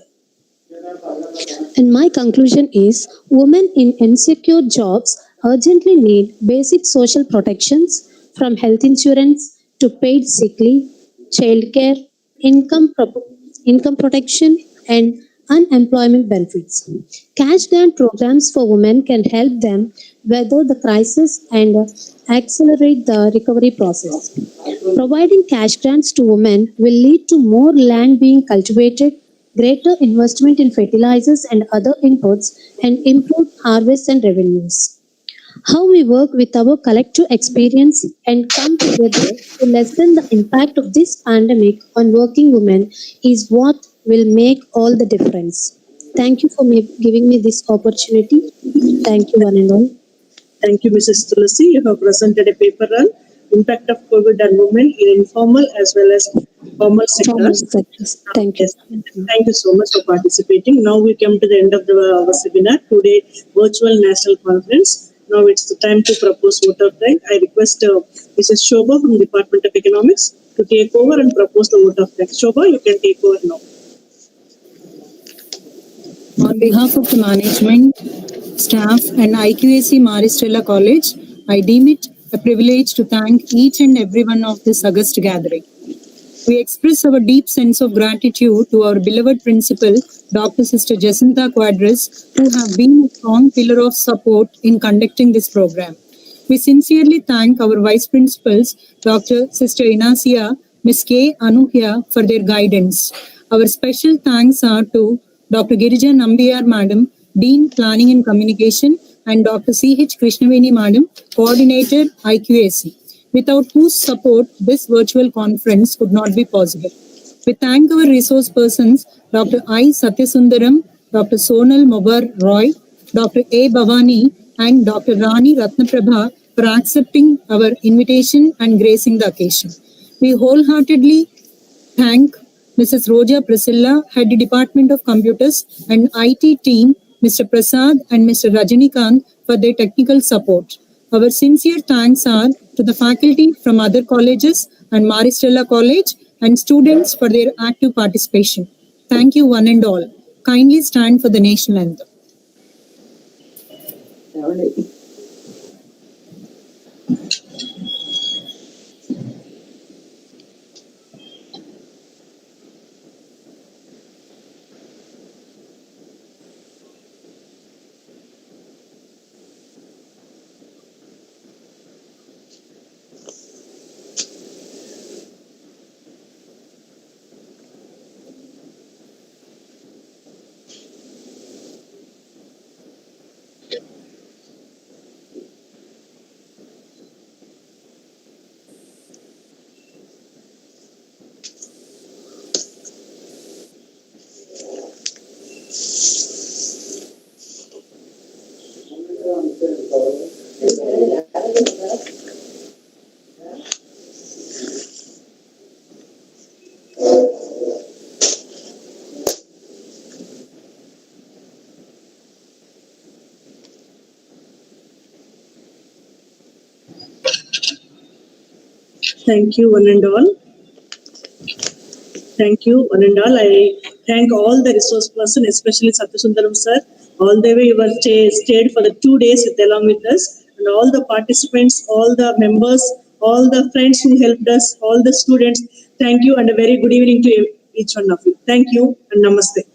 And my conclusion is women in insecure jobs urgently need basic social protections from health insurance to paid sick leave, childcare, income protection, and unemployment benefits. Cash grant programs for women can help them weather the crisis and accelerate the recovery process. Providing cash grants to women will lead to more land being cultivated, greater investment in fertilizers and other inputs, and improved harvests and revenues. How we work with our collective experience and come together to lessen the impact of this pandemic on working women is what will make all the difference. Thank you for giving me this opportunity. Thank you, one and all. Thank you, Mrs. Tulasi. You have presented a paper on impact of COVID on women in informal as well as formal sectors. Thank you. Yes. Thank you so much for participating. Now we come to the end of our seminar, today virtual national conference. Now it's the time to propose vote of thanks. I request Mrs. Shobha from Department of Economics to take over and propose the vote of thanks. Shobha, you can take over now. On behalf of the management, staff and IQAC Maristella College, I deem it a privilege to thank each and every one of this august gathering. We express our deep sense of gratitude to our beloved principal, Dr. Sister Jacinta Quadras, who have been a strong pillar of support in conducting this program. We sincerely thank our vice principals, Dr. Sister Inacia, Ms. K. Anuhya, for their guidance. Our special thanks are to Dr. Girija Nambiyar Madam, Dean Planning and Communication, and Dr. C.H. Krishnaveni Madam, Coordinator IQAC, without whose support this virtual conference could not be possible. We thank our resource persons, Dr. I. Satya Sundaram, Dr. Sonal Mobar Roy, Dr. A. Bhavani, and Dr. Rani Ratnaprabha for accepting our invitation and gracing the occasion. We wholeheartedly thank Mrs. Roja Priscilla, Head Department of Computers, and IT team, Mr. Prasad and Mr. Rajinikanth, for their technical support. Our sincere thanks are to the faculty from other colleges and Maristella College and students for their active participation. Thank you one and all. Kindly stand for the national anthem. Thank you, one and all. Thank you, one and all. I thank all the resource person, especially Satya Sundaram sir. All the way you were stayed for the 2 days along with us, and all the participants, all the members, all the friends who helped us, all the students. Thank you, and a very good evening to each one of you. Thank you, and namaste.